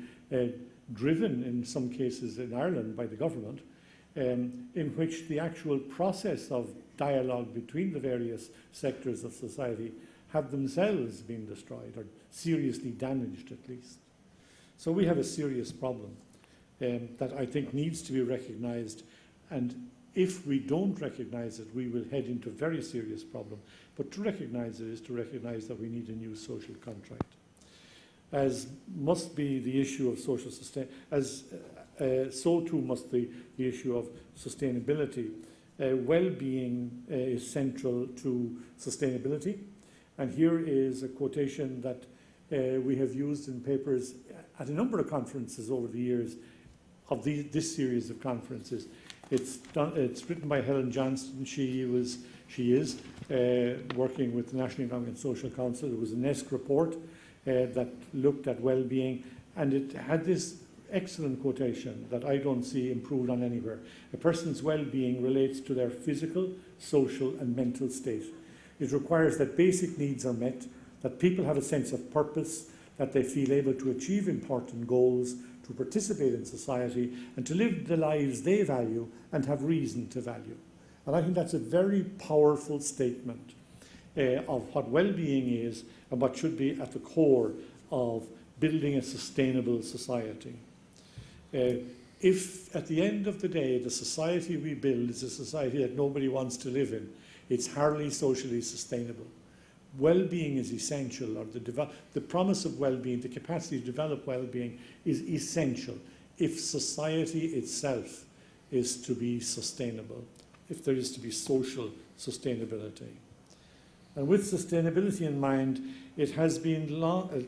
driven in some cases in Ireland by the government, in which the actual process of dialogue between the various sectors of society have themselves been destroyed or seriously damaged at least. So we have a serious problem that I think needs to be recognised, and if we don't recognise it, we will head into a very serious problem. But to recognise it is to recognise that we need a new social contract. As must be the issue of social so too must the issue of sustainability. Well-being is central to sustainability, and here is a quotation that we have used in papers at a number of conferences over the years of this series of conferences. It's written by Helen Johnston. She is working with the National Economic and Social Council. It was an ESC report that looked at well-being, and it had this excellent quotation that I don't see improved on anywhere. A person's well-being relates to their physical, social and mental state. It requires that basic needs are met, that people have a sense of purpose, that they feel able to achieve important goals, to participate in society, and to live the lives they value and have reason to value. And I think that's a very powerful statement of what well-being is and what should be at the core of building a sustainable society. If at the end of the day the society we build is a society that nobody wants to live in, it's hardly socially sustainable. Well-being is essential, or the promise of well-being, the capacity to develop well-being is essential if society itself is to be sustainable, if there is to be social sustainability. And with sustainability in mind, it has been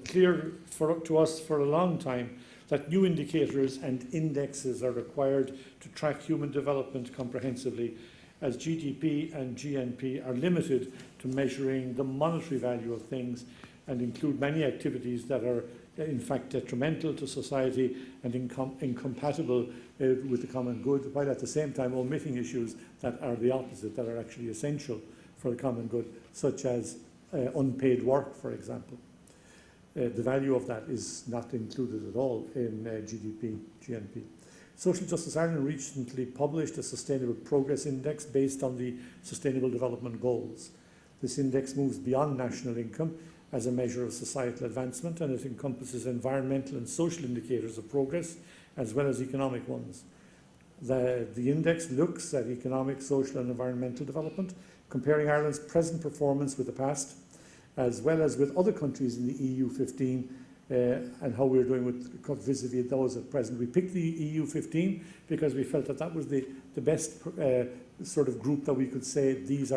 clear to us for a long time that new indicators and indexes are required to track human development comprehensively, as GDP and GNP are limited to measuring the monetary value of things and include many activities that are in fact detrimental to society and incompatible with the common good, while at the same time omitting issues that are the opposite, that are actually essential for the common good, such as unpaid work, for example. The value of that is not included at all in GDP, GNP. Social Justice Ireland recently published a Sustainable Progress Index based on the Sustainable Development Goals. This index moves beyond national income as a measure of societal advancement, and it encompasses environmental and social indicators of progress as well as economic ones. The index looks at economic, social and environmental development, comparing Ireland's present performance with the past, as well as with other countries in the EU 15 and how we're doing with vis-a-vis those at present. We picked the EU 15 because we felt that that was the best sort of group that we could say this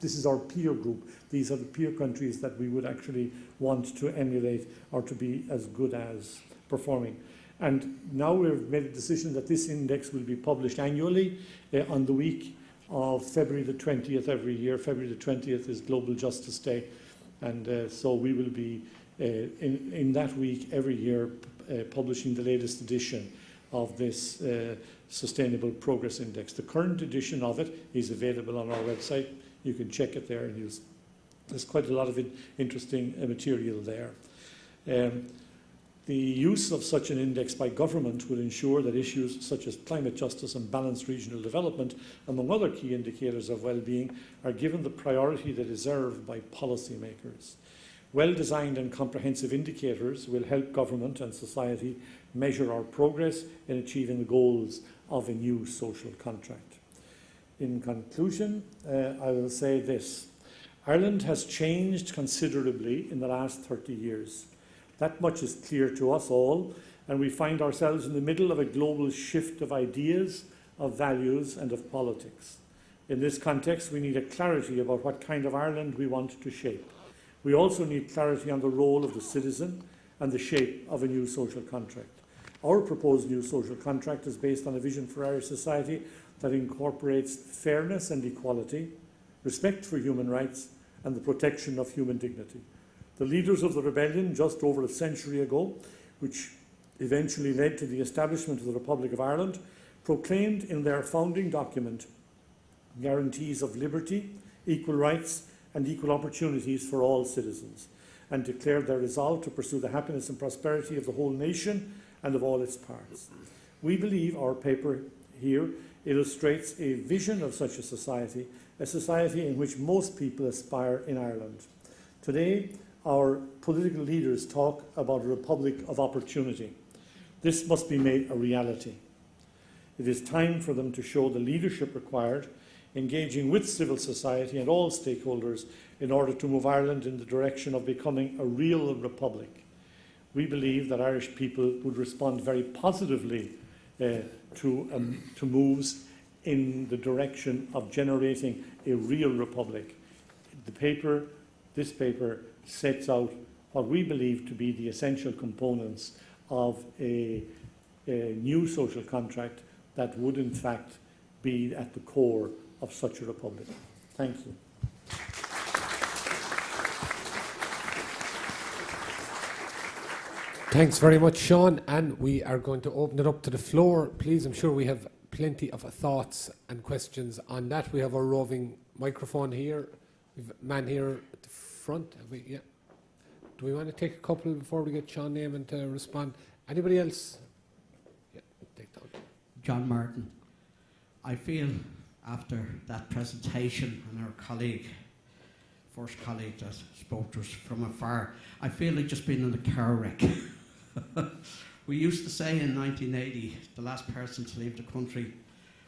is our peer group. These are the peer countries that we would actually want to emulate or to be as good as performing. And now we've made a decision that this index will be published annually on the week of February the 20th every year. February the 20th is Global Justice Day, and so we will be in that week every year publishing the latest edition of this Sustainable Progress Index. The current edition of it is available on our website. You can check it there, and there's quite a lot of interesting material there. The use of such an index by government will ensure that issues such as climate justice and balanced regional development, among other key indicators of well-being, are given the priority they deserve by policymakers. Well-designed and comprehensive indicators will help government and society measure our progress in achieving the goals of a new social contract. In conclusion, I will say this. Ireland has changed considerably in the last 30 years. That much is clear to us all, and we find ourselves in the middle of a global shift of ideas, of values, and of politics. In this context, we need a clarity about what kind of Ireland we want to shape. We also need clarity on the role of the citizen and the shape of a new social contract. Our proposed new social contract is based on a vision for Irish society that incorporates fairness and equality, respect for human rights, and the protection of human dignity. The leaders of the rebellion just over a century ago, which eventually led to the establishment of the Republic of Ireland, proclaimed in their founding document guarantees of liberty, equal rights, and equal opportunities for all citizens, and declared their resolve to pursue the happiness and prosperity of the whole nation and of all its parts. We believe our paper here illustrates a vision of such a society in which most people aspire in Ireland. Today, our political leaders talk about a republic of opportunity. This must be made a reality. It is time for them to show the leadership required, engaging with civil society and all stakeholders in order to move Ireland in the direction of becoming a real republic. We believe that Irish people would respond very positively to moves in the direction of generating a real republic. This paper sets out what we believe to be the essential components of a new social contract that would in fact be at the core of such a republic. Thank you. Thanks very much, Seán, and we are going to open it up to the floor. Please, I'm sure we have plenty of thoughts and questions on that. We have a roving microphone here. We have a man here at the front. Have we? Yeah. Do we want to take a couple before we get Seán Eamon to respond? Anybody else? Yeah, take that one. John Martin. I feel after that presentation and our colleague, first colleague that spoke to us from afar, I feel like just being in a car wreck. We used to say in 1980, the last person to leave the country,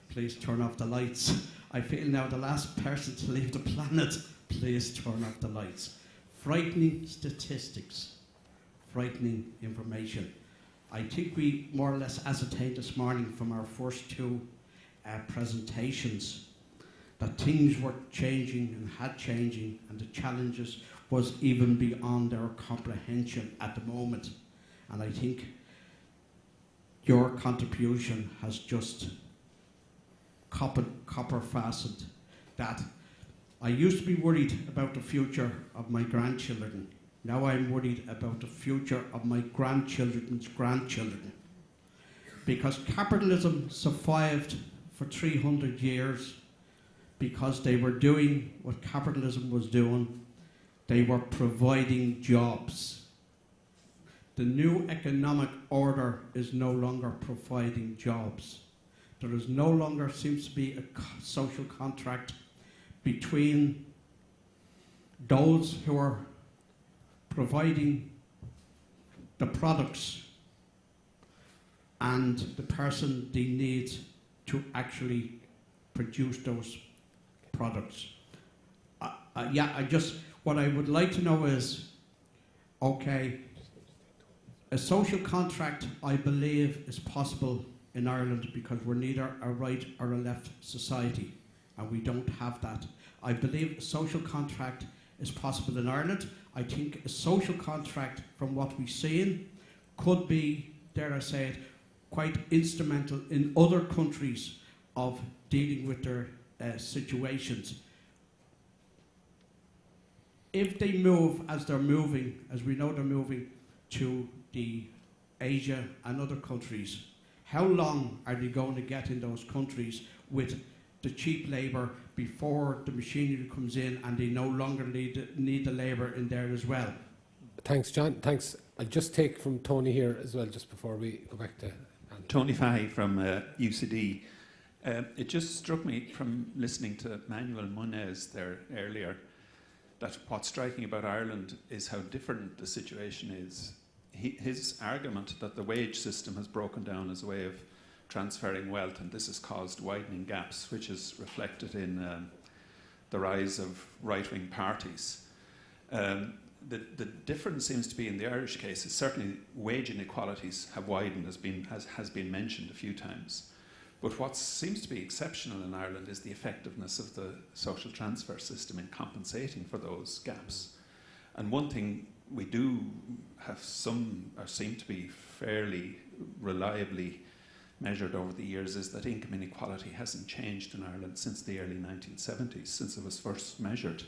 please turn off the lights. I feel now the last person to leave the planet, please turn off the lights. Frightening statistics, frightening information. I think we more or less ascertained this morning from our first two presentations that things were changing and had changing, and the challenges was even beyond our comprehension at the moment. And I think your contribution has just copper fastened that. I used to be worried about the future of my grandchildren. Now I'm worried about the future of my grandchildren's grandchildren. Because capitalism survived for 300 years because they were doing what capitalism was doing. They were providing jobs. The new economic order is no longer providing jobs. There is no longer seems to be a social contract between those who are providing the products and the person they need to actually produce those products. What I would like to know is, okay, a social contract, I believe, is possible in Ireland because we're neither a right or a left society, and we don't have that. I believe a social contract is possible in Ireland. I think a social contract, from what we've seen, could be, dare I say it, quite instrumental in other countries of dealing with their situations. If they move as they're moving, as we know they're moving to the Asia and other countries, how long are they going to get in those countries with the cheap labour before the machinery comes in and they no longer need the labour in there as well? Thanks, John. Thanks. I'll just take from Tony here as well, just before we go back to Andy. Tony Fahey from UCD. It just struck me from listening to Manuel Muniz there earlier that what's striking about Ireland is how different the situation is. His argument that the wage system has broken down as a way of transferring wealth, and this has caused widening gaps, which is reflected in the rise of right-wing parties. The difference seems to be in the Irish case is certainly wage inequalities have widened, has been mentioned a few times. But what seems to be exceptional in Ireland is the effectiveness of the social transfer system in compensating for those gaps. And one thing we do have some, or seem to be fairly reliably measured over the years, is that income inequality hasn't changed in Ireland since the early 1970s, since it was first measured.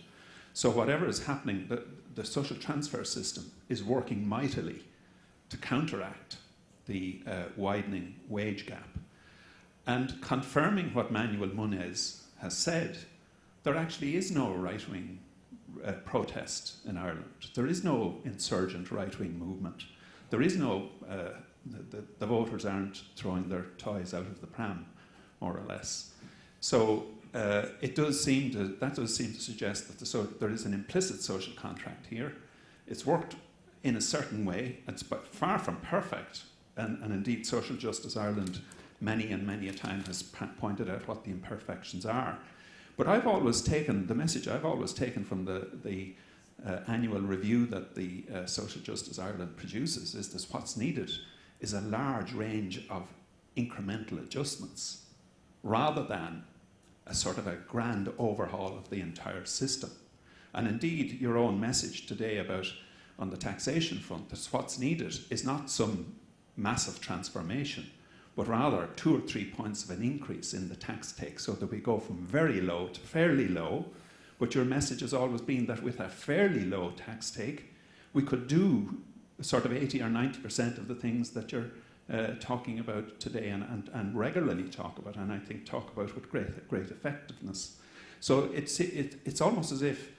So whatever is happening, the social transfer system is working mightily to counteract the widening wage gap. And confirming what Manuel Muniz has said, there actually is no right-wing protest in Ireland. There is no insurgent right-wing movement. There is no, the voters aren't throwing their toys out of the pram, more or less. So that does seem to suggest that there is an implicit social contract here. It's worked in a certain way. It's far from perfect. And indeed, Social Justice Ireland many a time has pointed out what the imperfections are. But I've always taken, the message I've always taken from the annual review that the Social Justice Ireland produces is that what's needed is a large range of incremental adjustments rather than a sort of a grand overhaul of the entire system. And indeed, your own message today about, on the taxation front, that what's needed is not some massive transformation, but rather 2 or 3 points of an increase in the tax take so that we go from very low to fairly low. But your message has always been that with a fairly low tax take, we could do sort of 80 or 90% of the things that you're talking about today and regularly talk about, and I think talk about with great effectiveness. So it's almost as if,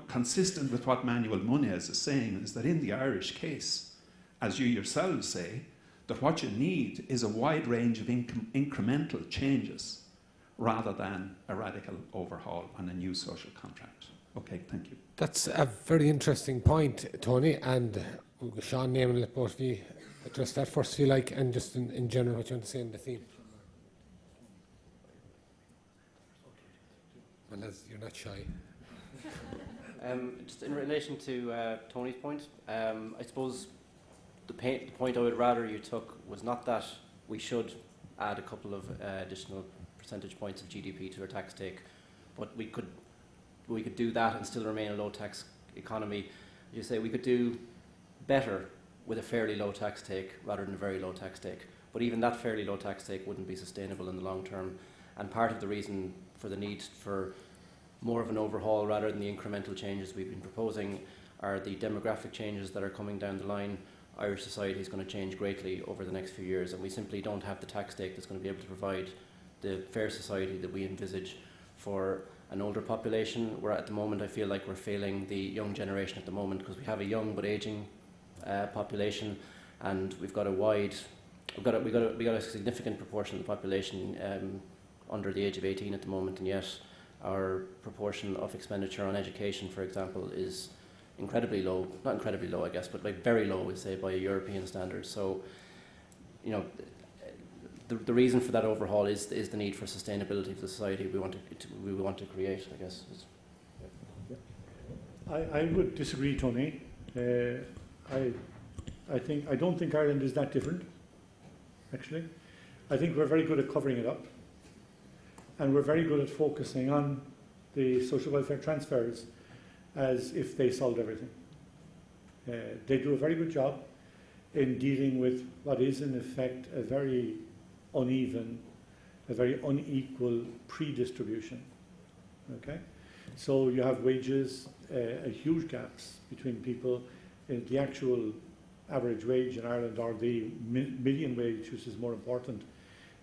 consistent with what Manuel Muniz is saying, is that in the Irish case, as you yourselves say, that what you need is a wide range of incremental changes rather than a radical overhaul on a new social contract. Okay, thank you. That's a very interesting point, Tony, and Seán, Eamon, let both of you address that first, if you like, and just in general what you want to say in the theme. Well, as you're not shy. Just in relation to Tony's point, I suppose the point I would rather you took was not that we should add a couple of additional percentage points of GDP to our tax take, but we could do that and still remain a low tax economy. As you say, we could do better with a fairly low tax take rather than a very low tax take. But even that fairly low tax take wouldn't be sustainable in the long term. And part of the reason for the need for more of an overhaul rather than the incremental changes we've been proposing are the demographic changes that are coming down the line. Irish society is going to change greatly over the next few years, and we simply don't have the tax take that's going to be able to provide the fair society that we envisage for an older population. Where at the moment I feel like we're failing the young generation at the moment because we have a young but ageing population, and we've got a significant proportion of the population under the age of 18 at the moment, and yet our proportion of expenditure on education, for example, is incredibly low, not incredibly low, I guess, but like very low, we say, by European standards. So, you know, the reason for that overhaul is the need for sustainability of the society we want to create, I guess. I would disagree, Tony. I don't think Ireland is that different, actually. I think we're very good at covering it up, and we're very good at focusing on the social welfare transfers as if they solved everything. They do a very good job in dealing with what is in effect a very uneven, a very unequal pre-distribution. Okay, so you have wages, huge gaps between people. The actual average wage in Ireland, or the median wage, which is more important,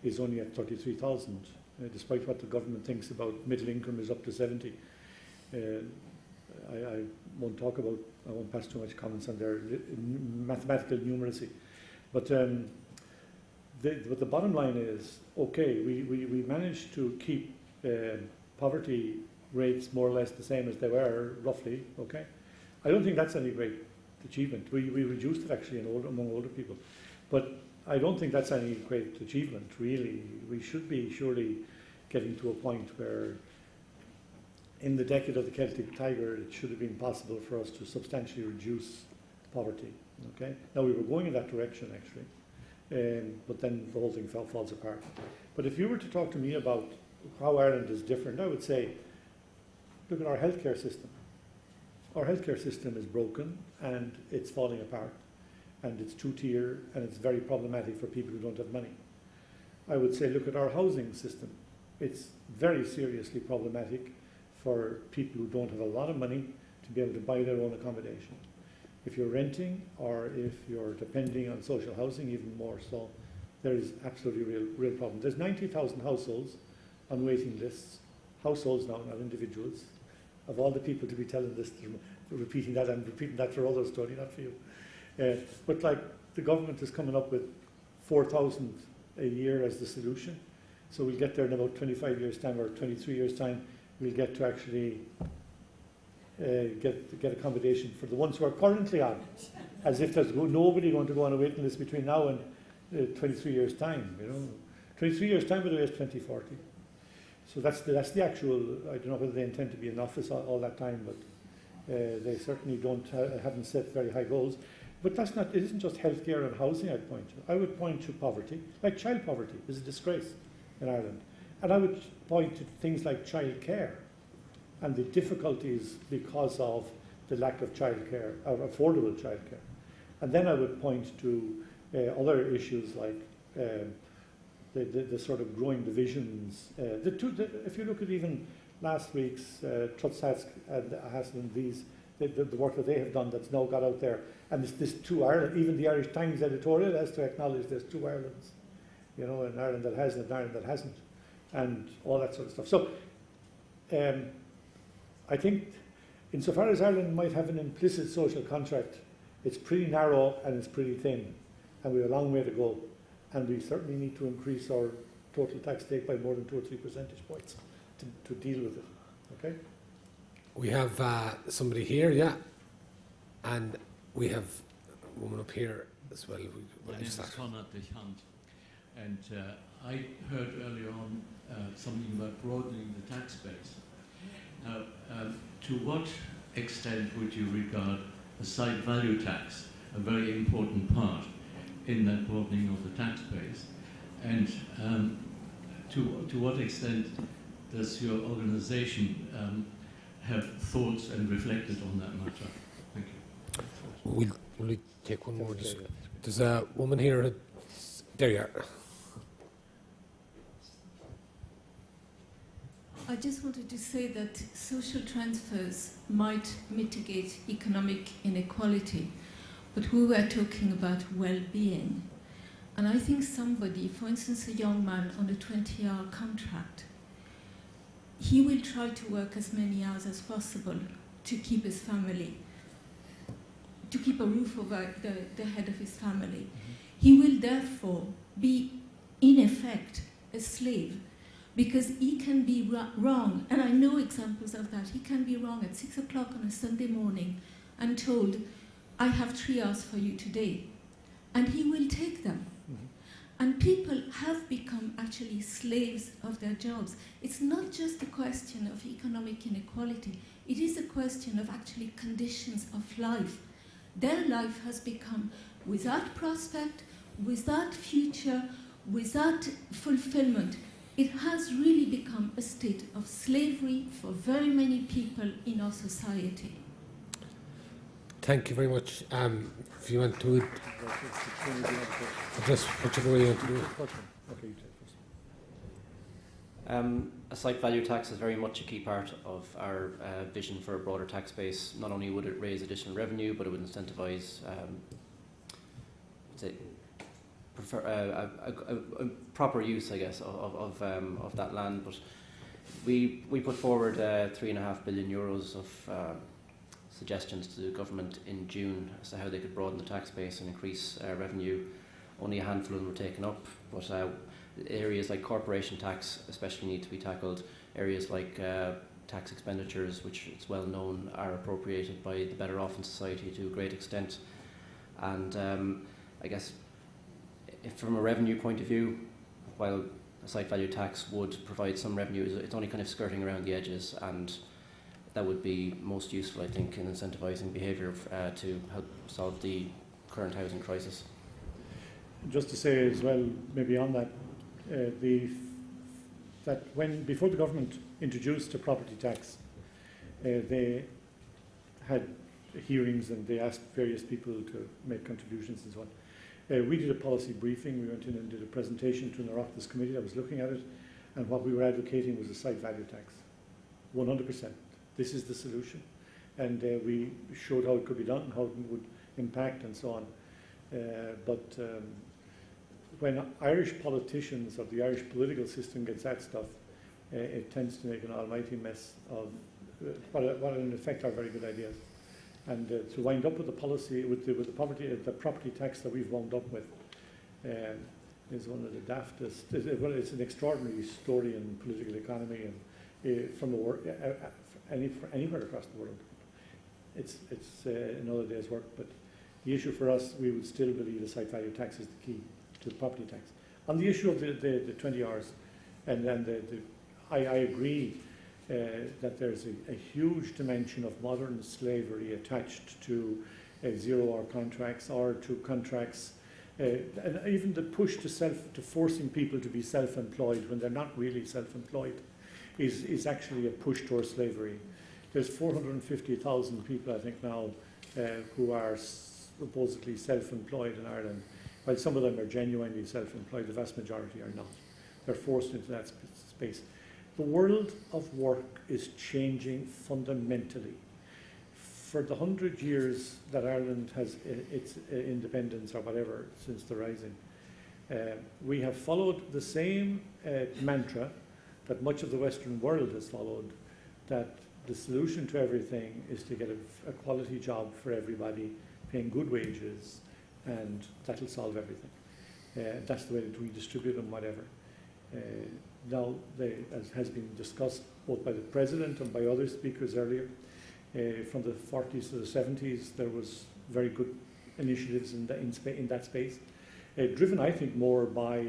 is only at 33,000, despite what the government thinks about middle income is up to 70. I won't talk about, I won't pass too much comments on their mathematical numeracy. But the bottom line is, okay, we managed to keep poverty rates more or less the same as they were, roughly, okay? I don't think that's any great achievement. We reduced it actually among older people. But I don't think that's any great achievement, really. We should be surely getting to a point where in the decade of the Celtic Tiger, it should have been possible for us to substantially reduce poverty. Okay? Now, we were going in that direction, actually, but then the whole thing falls apart. But if you were to talk to me about how Ireland is different, I would say, look at our healthcare system. Our healthcare system is broken, and it's falling apart, and it's two-tier, and it's very problematic for people who don't have money. I would say, look at our housing system. It's very seriously problematic for people who don't have a lot of money to be able to buy their own accommodation. If you're renting or if you're depending on social housing, even more so, there is absolutely real problem. There's 90,000 households on waiting lists, households now, not individuals. Of all the people to be telling this, repeating that, I'm repeating that for others, Tony, not for you. But like the government is coming up with 4,000 a year as the solution. So we'll get there in about 25 years' time or 23 years' time. We'll get to actually get accommodation for the ones who are currently on, as if there's nobody going to go on a waiting list between now and 23 years' time. You know, 23 years' time, by the way, is 2040. So that's the actual. I don't know whether they intend to be in office all that time, but they certainly haven't set very high goals. But that's not. It isn't just healthcare and housing I'd point to. I would point to poverty, like child poverty, is a disgrace in Ireland. And I would point to things like childcare and the difficulties because of the lack of childcare, or affordable childcare. And then I would point to other issues like the sort of growing divisions. If you look at even last week's Trotsask and Hassan, the work that they have done that's now got out there, and this two Ireland, even the Irish Times editorial has to acknowledge there's two Irelands, you know, an Ireland that has and an Ireland that hasn't, and all that sort of stuff. So I think insofar as Ireland might have an implicit social contract, it's pretty narrow and it's pretty thin, and we have a long way to go, and we certainly need to increase our total tax take by more than 2 or 3 percentage points to deal with it. Okay? We have somebody here, yeah, and we have a woman up here as well. My name is Conrad de Hunt, and I heard earlier on something about broadening the tax base. Now, to what extent would you regard a site value tax a very important part in that broadening of the tax base? And to what extent does your organization have thoughts and reflected on that matter? Thank you. Will we take one more? There's a woman here. There you are. I just wanted to say that social transfers might mitigate economic inequality, but we were talking about well-being. And I think somebody, for instance, a young man on a 20-hour contract, he will try to work as many hours as possible to keep his family, to keep a roof over the head of his family. He will therefore be, in effect, a slave, because he can be wrong, and I know examples of that. He can be wrong at 6 o'clock on a Sunday morning and told, I have 3 hours for you today, and he will take them. And people have become actually slaves of their jobs. It's not just a question of economic inequality, it is a question of actually conditions of life. Their life has become without prospect, without future, without fulfillment. It has really become a state of slavery for very many people in our society. Thank you very much. If you want to address whichever way you want to do it. A site value tax is very much a key part of our vision for a broader tax base. Not only would it raise additional revenue, but it would incentivise a proper use, I guess, of that land. But we put forward €3.5 billion of suggestions to the government in June as to how they could broaden the tax base and increase revenue. Only a handful of them were taken up, but areas like corporation tax especially need to be tackled. Areas like tax expenditures, which it's well known are appropriated by the better off in society to a great extent. And I guess if from a revenue point of view, while a site value tax would provide some revenue, it's only kind of skirting around the edges, and that would be most useful, I think, in incentivising behaviour to help solve the current housing crisis. Just to say as well, maybe on that, before the government introduced a property tax, they had hearings and they asked various people to make contributions and so on. We did a policy briefing. We went in and did a presentation to an Oireachtas committee that was looking at it, and what we were advocating was a site value tax, 100%. This is the solution, and we showed how it could be done, how it would impact, and so on. But when Irish politicians or the Irish political system gets that stuff, it tends to make an almighty mess of what in effect are very good ideas. And to wind up with the policy, with the property tax that we've wound up with, is one of the daftest. Well, it's an extraordinary story in political economy and from the world, anywhere across the world. It's another day's work, but the issue for us, we would still believe the site value tax is the key to the property tax. On the issue of the 20 hours, and then I agree that there's a huge dimension of modern slavery attached to 0-hour contracts or to contracts, and even the push to forcing people to be self-employed when they're not really self-employed is actually a push towards slavery. There's 450,000 people, I think, now who are supposedly self-employed in Ireland. While some of them are genuinely self-employed, the vast majority are not. They're forced into that space. The world of work is changing fundamentally. For the 100 years that Ireland has its independence or whatever since the Rising, we have followed the same mantra that much of the Western world has followed, that the solution to everything is to get a quality job for everybody, paying good wages, and that'll solve everything. That's the way that we distribute them, whatever. Now, as has been discussed both by the President and by other speakers earlier, from the 40s to the 70s, there was very good initiatives in that space, driven, I think, more by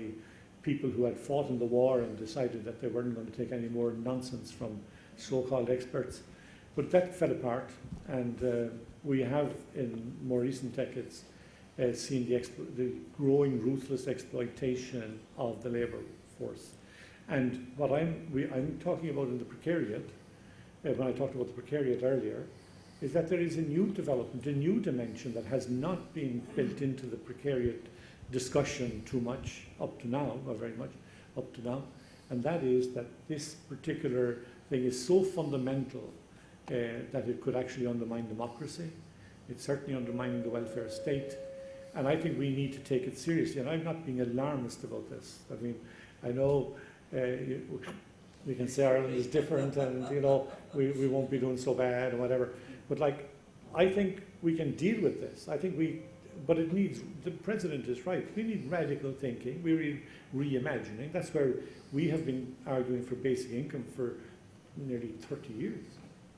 people who had fought in the war and decided that they weren't going to take any more nonsense from so-called experts. But that fell apart, we have, in more recent decades, seen the growing ruthless exploitation of the labour force. And what I'm talking about in the precariat, when I talked about the precariat earlier, is that there is a new development, a new dimension that has not been built into the precariat discussion too much up to now, or very much up to now, and that is that this particular thing is so fundamental that it could actually undermine democracy. It's certainly undermining the welfare state, and I think we need to take it seriously. And I'm not being alarmist about this. I mean, I know we can say Ireland is different, and we won't be doing so bad and whatever. But I think we can deal with this. But it needs. The President is right. We need radical thinking. We need reimagining. That's where we have been arguing for basic income for nearly 30 years.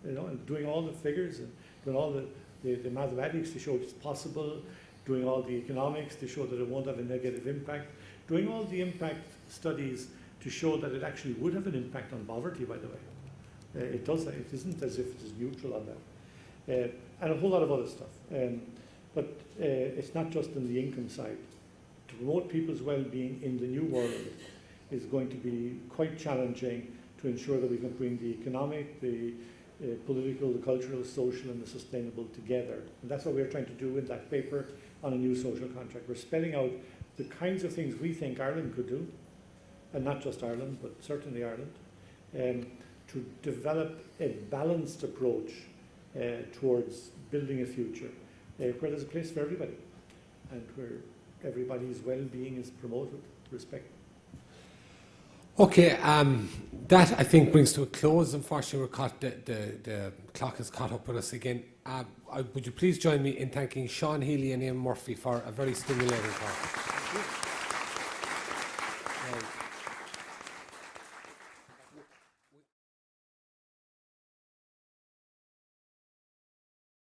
And doing all the figures and doing all the the mathematics to show it's possible, doing all the economics to show that it won't have a negative impact, doing all the impact studies to show that it actually would have an impact on poverty, by the way. It does. It isn't as if it is neutral on that. And a whole lot of other stuff. But it's not just on the income side. To promote people's well-being in the new world is going to be quite challenging to ensure that we can bring the economic, the political, the cultural, the social and the sustainable together. And that's what we're trying to do in that paper on a new social contract. We're spelling out the kinds of things we think Ireland could do, and not just Ireland, but certainly Ireland, to develop a balanced approach towards building a future where there's a place for everybody and where everybody's well-being is promoted, respected. Okay, that I think brings to a close. Unfortunately, the clock has caught up with us again. Would you please join me in thanking Seán Healy and Ian Murphy for a very stimulating talk?